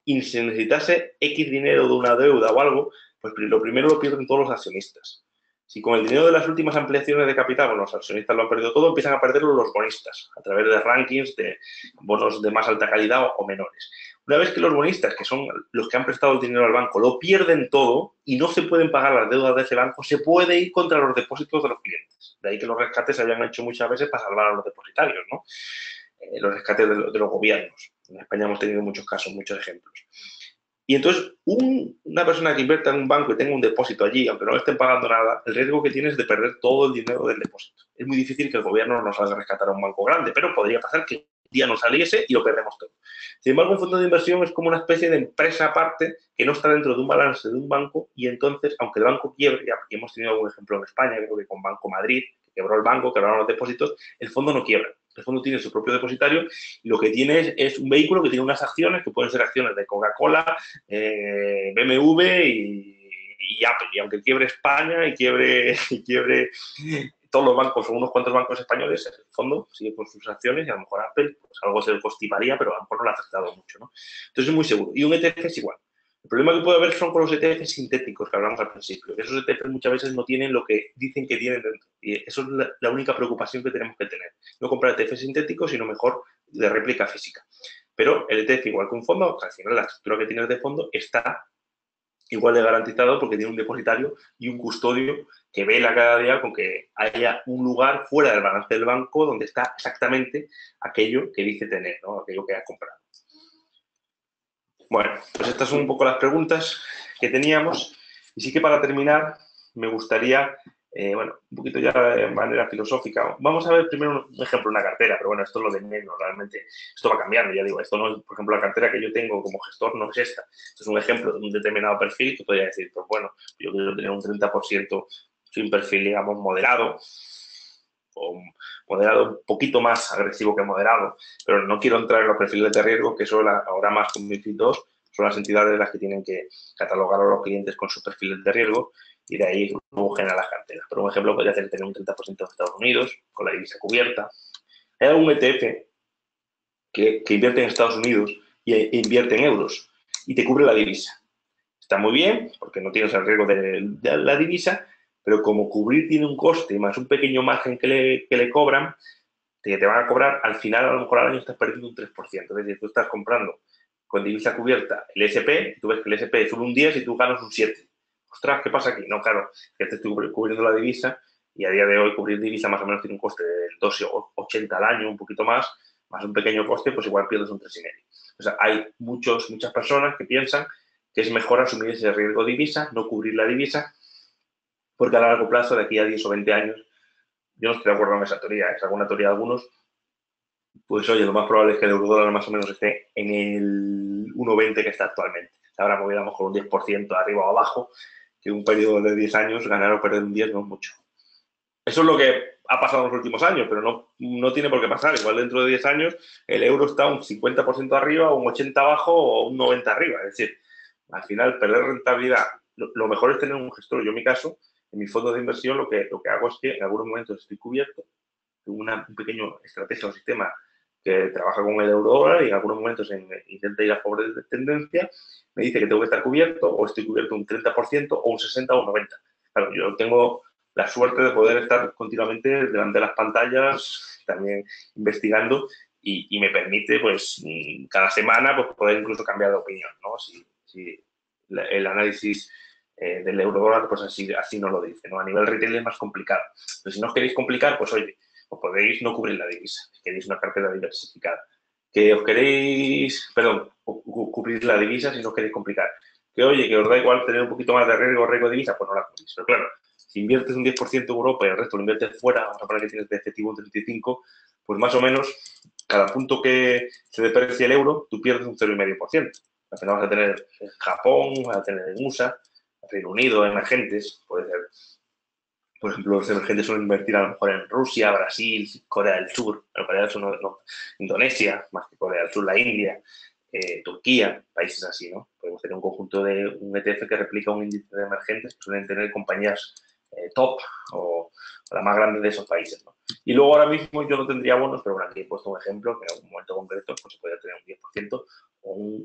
y se necesitase X dinero de una deuda o algo, pues lo primero lo pierden todos los accionistas. Si con el dinero de las últimas ampliaciones de capital, bueno, los accionistas lo han perdido todo, empiezan a perderlo los bonistas a través de rankings de bonos de más alta calidad o menores. Una vez que los bonistas, que son los que han prestado el dinero al banco, lo pierden todo y no se pueden pagar las deudas de ese banco, se puede ir contra los depósitos de los clientes. De ahí que los rescates se hayan hecho muchas veces para salvar a los depositarios, ¿no? Los rescates de los gobiernos. En España hemos tenido muchos casos, muchos ejemplos. Y entonces, una persona que invierta en un banco y tenga un depósito allí, aunque no le estén pagando nada, el riesgo que tiene es de perder todo el dinero del depósito. Es muy difícil que el gobierno nos salga a rescatar a un banco grande, pero podría pasar que un día nos saliese y lo perdemos todo. Sin embargo, un fondo de inversión es como una especie de empresa aparte que no está dentro de un balance de un banco y entonces, aunque el banco quiebre, ya aquí hemos tenido algún ejemplo en España, creo que con Banco Madrid, que quebró el banco, quebraron los depósitos, el fondo no quiebra. El fondo tiene su propio depositario y lo que tiene es un vehículo que tiene unas acciones que pueden ser acciones de Coca-Cola, BMW y Apple. Y aunque quiebre España y quiebre todos los bancos o unos cuantos bancos españoles, el fondo sigue con sus acciones y a lo mejor Apple, pues algo se le costiparía, pero a lo mejor no le ha afectado mucho, ¿no? Entonces es muy seguro. Y un ETF es igual. El problema que puede haber son con los ETFs sintéticos que hablamos al principio. Esos ETFs muchas veces no tienen lo que dicen que tienen dentro. Y eso es la única preocupación que tenemos que tener. No comprar ETFs sintéticos, sino mejor de réplica física. Pero el ETF, igual que un fondo, al final la estructura que tienes de fondo está igual de garantizado porque tiene un depositario y un custodio que vela cada día con que haya un lugar fuera del balance del banco donde está exactamente aquello que dice tener, ¿no? Aquello que ha comprado. Bueno, pues estas son un poco las preguntas que teníamos. Y sí que para terminar, me gustaría, bueno, un poquito ya de manera filosófica. Vamos a ver primero un ejemplo, una cartera, pero bueno, esto es lo de menos, realmente. Esto va cambiando, ya digo, esto no es, por ejemplo, la cartera que yo tengo como gestor no es esta. Esto es un ejemplo de un determinado perfil que podría decir, pues bueno, yo quiero tener un 30%, soy un perfil, digamos, moderado, o moderado un poquito más agresivo que moderado, pero no quiero entrar en los perfiles de riesgo, que son ahora más con MiFID II, son las entidades las que tienen que catalogar a los clientes con sus perfiles de riesgo y de ahí luego generar las carteras. Pero un ejemplo podría ser tener un 30% de Estados Unidos con la divisa cubierta. Hay algún ETF que invierte en Estados Unidos e invierte en euros y te cubre la divisa. Está muy bien porque no tienes el riesgo de la divisa, pero como cubrir tiene un coste más un pequeño margen que le cobran, te van a cobrar, al final, a lo mejor al año estás perdiendo un 3%. Es decir, tú estás comprando con divisa cubierta el SP, tú ves que el SP sube un 10 y tú ganas un 7. Ostras, ¿qué pasa aquí? No, claro, que te estoy cubriendo la divisa y a día de hoy cubrir divisa más o menos tiene un coste del 2,80 al año, un poquito más un pequeño coste, pues igual pierdes un 3,5. O sea, hay muchas personas que piensan que es mejor asumir ese riesgo de divisa, no cubrir la divisa, porque a largo plazo, de aquí a 10 o 20 años, yo no estoy de acuerdo con esa teoría, es alguna teoría de algunos, pues oye, lo más probable es que el eurodólar más o menos esté en el 1,20 que está actualmente. Ahora moviéramos con un 10% arriba o abajo, que un periodo de 10 años ganar o perder un 10 no es mucho. Eso es lo que ha pasado en los últimos años, pero no tiene por qué pasar. Igual dentro de 10 años el euro está un 50% arriba, un 80% abajo o un 90% arriba. Es decir, al final perder rentabilidad, lo mejor es tener un gestor. Yo en mi caso, en mi fondo de inversión, lo que hago es que en algunos momentos estoy cubierto, tengo un pequeño estrategia o sistema que trabaja con el euro dólar y en algunos momentos intenta ir a favor de tendencia, me dice que tengo que estar cubierto o estoy cubierto un 30% o un 60% o un 90%. Claro, yo tengo la suerte de poder estar continuamente delante de las pantallas, también investigando y me permite, pues, cada semana pues, poder incluso cambiar de opinión, ¿no? Si el análisis del euro dólar, pues así nos lo dice, ¿no? A nivel retail es más complicado. Pero si no os queréis complicar, pues oye, os podéis no cubrir la divisa, si queréis una cartera diversificada. Que os queréis, perdón, cubrir la divisa si no os queréis complicar. Que oye, que os da igual tener un poquito más de riesgo de divisa, pues no la cubrís. Pero claro, si inviertes un 10% en Europa y el resto lo inviertes fuera, vamos a poner que tienes de efectivo un 35%, pues más o menos cada punto que se deprecie el euro, tú pierdes un 0,5%. Al final vas a tener en Japón, vas a tener en USA, Reino Unido, emergentes, puede ser. Por ejemplo, los emergentes suelen invertir a lo mejor en Rusia, Brasil, Corea del Sur, Corea del Sur no, Indonesia, más que Corea del Sur, la India, Turquía, países así, ¿no? Podemos tener un conjunto de un ETF que replica un índice de emergentes que suelen tener compañías top o las más grandes de esos países, ¿no? Y luego ahora mismo yo no tendría bonos, pero bueno, aquí he puesto un ejemplo que en un momento concreto pues, se podría tener un 10% o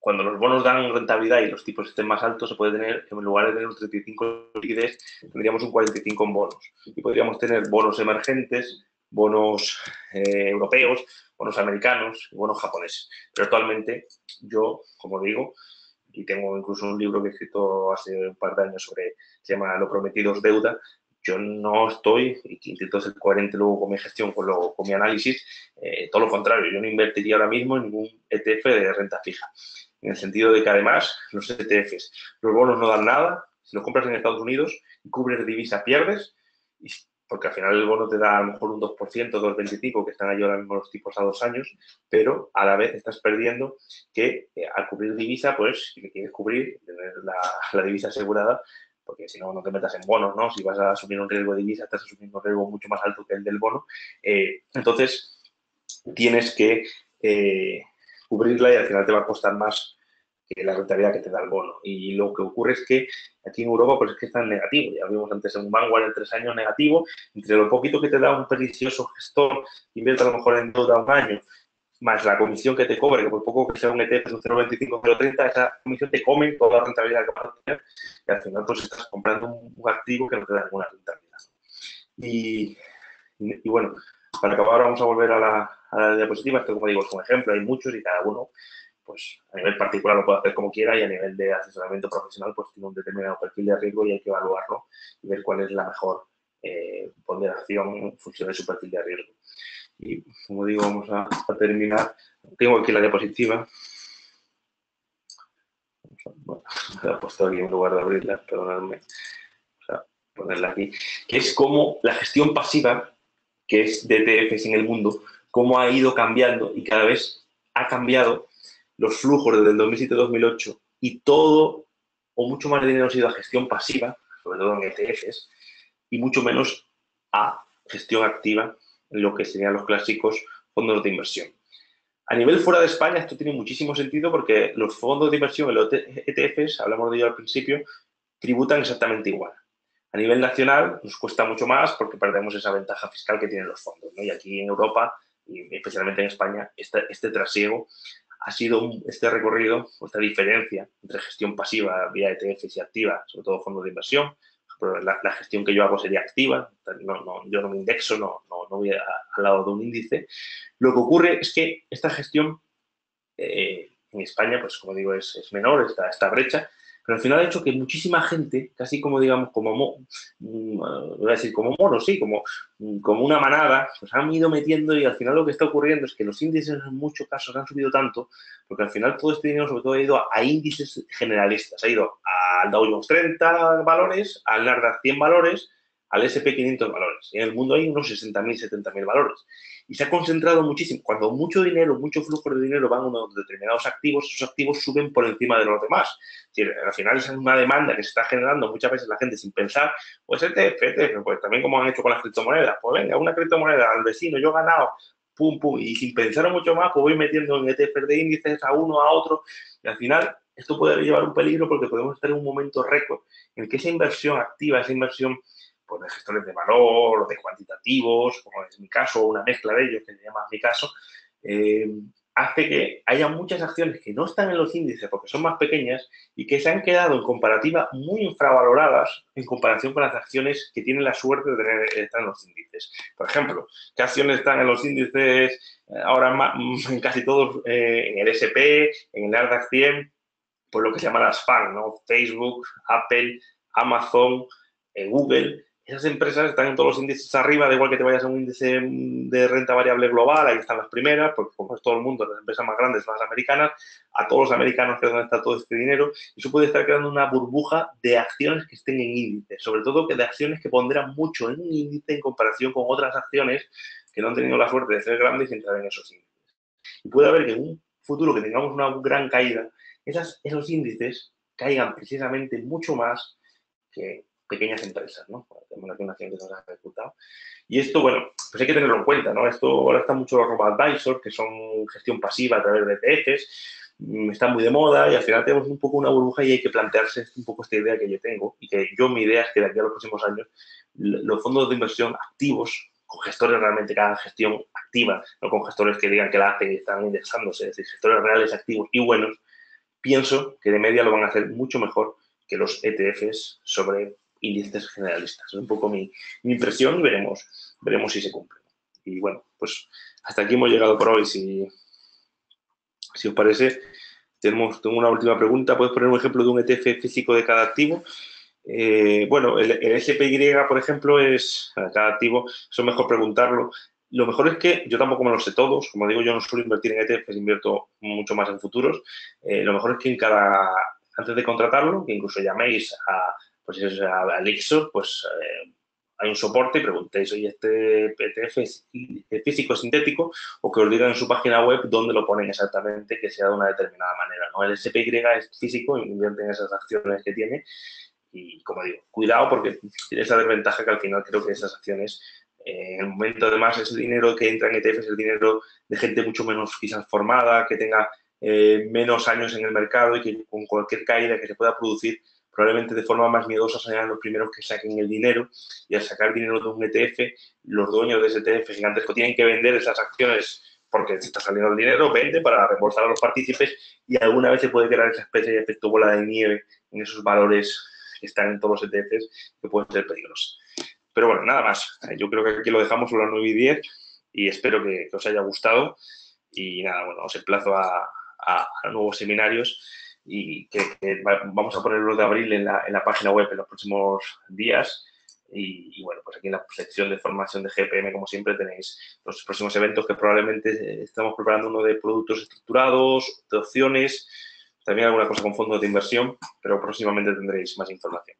cuando los bonos dan rentabilidad y los tipos estén más altos, se puede tener, en lugar de tener un 35 de liquidez, tendríamos un 45 en bonos. Y podríamos tener bonos emergentes, bonos europeos, bonos americanos y bonos japoneses. Pero actualmente yo, como digo, y tengo incluso un libro que he escrito hace un par de años se llama Lo prometido es deuda, yo no estoy, y intento ser coherente luego con mi gestión, con mi análisis, todo lo contrario, yo no invertiría ahora mismo en ningún ETF de renta fija en el sentido de que además los ETFs, los bonos no dan nada, si los compras en Estados Unidos y cubres divisa pierdes, porque al final el bono te da a lo mejor un 2%, 2,25%, que están ahí ahora mismo los tipos a 2 años, pero a la vez estás perdiendo que al cubrir divisa, pues si quieres cubrir, tener la divisa asegurada, porque si no, no te metas en bonos, ¿no? Si vas a asumir un riesgo de divisa, estás asumiendo un riesgo mucho más alto que el del bono. Entonces, tienes que cubrirla y al final te va a costar más que la rentabilidad que te da el bono. Y lo que ocurre es que aquí en Europa pues es que está en negativo. Ya vimos antes en un Vanguard en 3 años negativo. Entre lo poquito que te da un pernicioso gestor que invierte a lo mejor en deuda un año más la comisión que te cobre, que por poco que sea un ETF es un 0,25, 0,30, esa comisión te come toda la rentabilidad que vas a tener y al final pues estás comprando un activo que no te da ninguna rentabilidad. Y bueno, para acabar vamos a volver a la diapositiva. Esto, como digo, es un ejemplo, hay muchos y cada uno, pues a nivel particular lo puede hacer como quiera y a nivel de asesoramiento profesional, pues tiene un determinado perfil de riesgo y hay que evaluarlo y ver cuál es la mejor ponderación en función de su perfil de riesgo. Y como digo, vamos a terminar. Tengo aquí la diapositiva. Bueno, la he puesto aquí en lugar de abrirla, perdonadme. O sea, ponerla aquí. Que es como la gestión pasiva, que es de ETFs en el mundo, cómo ha ido cambiando y cada vez ha cambiado los flujos desde el 2007-2008 y todo o mucho más de dinero ha ido a gestión pasiva, sobre todo en ETFs, y mucho menos a gestión activa en lo que serían los clásicos fondos de inversión. A nivel fuera de España esto tiene muchísimo sentido porque los fondos de inversión, los ETFs, hablamos de ello al principio, tributan exactamente igual. A nivel nacional nos cuesta mucho más porque perdemos esa ventaja fiscal que tienen los fondos, ¿no? Y aquí en Europa, y especialmente en España, este trasiego ha sido este recorrido, esta diferencia entre gestión pasiva vía ETFs y activa, sobre todo fondos de inversión. Pero la gestión que yo hago sería activa, yo no me indexo, no voy al lado de un índice. Lo que ocurre es que esta gestión en España, pues como digo, es menor esta brecha, pero al final ha hecho que muchísima gente, casi como digamos, voy a decir como monos, sí, como una manada, pues han ido metiendo y al final lo que está ocurriendo es que los índices en muchos casos han subido tanto, porque al final todo este dinero sobre todo ha ido a índices generalistas, ha ido al Dow Jones 30 valores, al Nasdaq 100 valores, al S&P 500 valores. Y en el mundo hay unos 60.000, 70.000 valores. Y se ha concentrado muchísimo. Cuando mucho dinero, mucho flujo de dinero van a unos determinados activos, esos activos suben por encima de los demás. Es decir, al final es una demanda que se está generando muchas veces la gente sin pensar, pues ETF, pues también como han hecho con las criptomonedas, pues venga, una criptomoneda al vecino, yo he ganado, pum, pum, y sin pensar mucho más, pues voy metiendo en ETFs de índices a uno, a otro, y al final esto puede llevar un peligro porque podemos estar en un momento récord en el que esa inversión activa, esa inversión pues, de gestores de valor o de cuantitativos, como es mi caso, o una mezcla de ellos, que sería más mi caso, hace que haya muchas acciones que no están en los índices porque son más pequeñas y que se han quedado en comparativa muy infravaloradas en comparación con las acciones que tienen la suerte de estar en los índices. Por ejemplo, ¿qué acciones están en los índices ahora en casi todos, en el S&P, en el Nasdaq 100? Pues lo que se llama las FANG, ¿no? Facebook, Apple, Amazon, Google. Esas empresas están en todos los índices arriba, da igual que te vayas a un índice de renta variable global, ahí están las primeras, porque como es todo el mundo, las empresas más grandes son las americanas, a todos los americanos que es donde está todo este dinero, y eso puede estar creando una burbuja de acciones que estén en índices, sobre todo que de acciones que ponderan mucho en un índice en comparación con otras acciones que no han tenido la suerte de ser grandes y entrar en esos índices. Y puede haber que en un futuro que tengamos una gran caída, esos índices caigan precisamente mucho más que pequeñas empresas, ¿no? Tenemos aquí una acción que se ha ejecutado. Y esto, bueno, pues hay que tenerlo en cuenta, ¿no? Esto ahora está mucho los robo-advisors, que son gestión pasiva a través de ETFs, están muy de moda y al final tenemos un poco una burbuja y hay que plantearse un poco esta idea que yo tengo y que mi idea es que de aquí a los próximos años los fondos de inversión activos, con gestores realmente que hagan gestión activa, no con gestores que digan que la hacen y están indexándose, es decir, gestores reales, activos y buenos, pienso que de media lo van a hacer mucho mejor que los ETFs sobre índices generalistas. Es un poco mi impresión y veremos si se cumple. Y bueno, pues hasta aquí hemos llegado por hoy. Si os parece, tengo una última pregunta. ¿Puedes poner un ejemplo de un ETF físico de cada activo? Bueno, el SPY, por ejemplo, es cada activo, eso es mejor preguntarlo. Lo mejor es que yo tampoco me lo sé todos, como digo, yo no suelo invertir en ETFs, invierto mucho más en futuros. Lo mejor es que antes de contratarlo, que incluso llaméis a Elixir, pues hay un soporte y preguntéis, oye, ¿este ETF es físico sintético? O que os digan en su página web dónde lo ponen exactamente, que sea de una determinada manera, ¿no? El SPY es físico, invierte en esas acciones que tiene. Y como digo, cuidado porque tiene esa desventaja que al final creo que esas acciones, en el momento además es el dinero que entra en ETF, es el dinero de gente mucho menos quizás formada, que tenga menos años en el mercado y que con cualquier caída que se pueda producir, probablemente de forma más miedosa serán los primeros que saquen el dinero y al sacar dinero de un ETF, los dueños de ese ETF gigantesco tienen que vender esas acciones porque se está saliendo el dinero, vende para reembolsar a los partícipes y alguna vez se puede crear esa especie de efecto bola de nieve en esos valores que están en todos los ETFs que pueden ser peligrosos. Pero bueno, nada más. Yo creo que aquí lo dejamos sobre las 9:10 y espero que os haya gustado. Y nada, bueno, os emplazo a nuevos seminarios y que vamos a ponerlos de abril en la página web en los próximos días. Y bueno, pues aquí en la sección de formación de GPM, como siempre, tenéis los próximos eventos que probablemente estamos preparando uno de productos estructurados, de opciones, también alguna cosa con fondos de inversión, pero próximamente tendréis más información.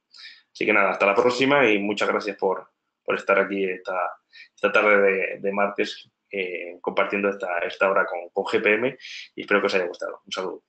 Así que nada, hasta la próxima y muchas gracias por estar aquí esta tarde de martes compartiendo esta hora con GPM y espero que os haya gustado. Un saludo.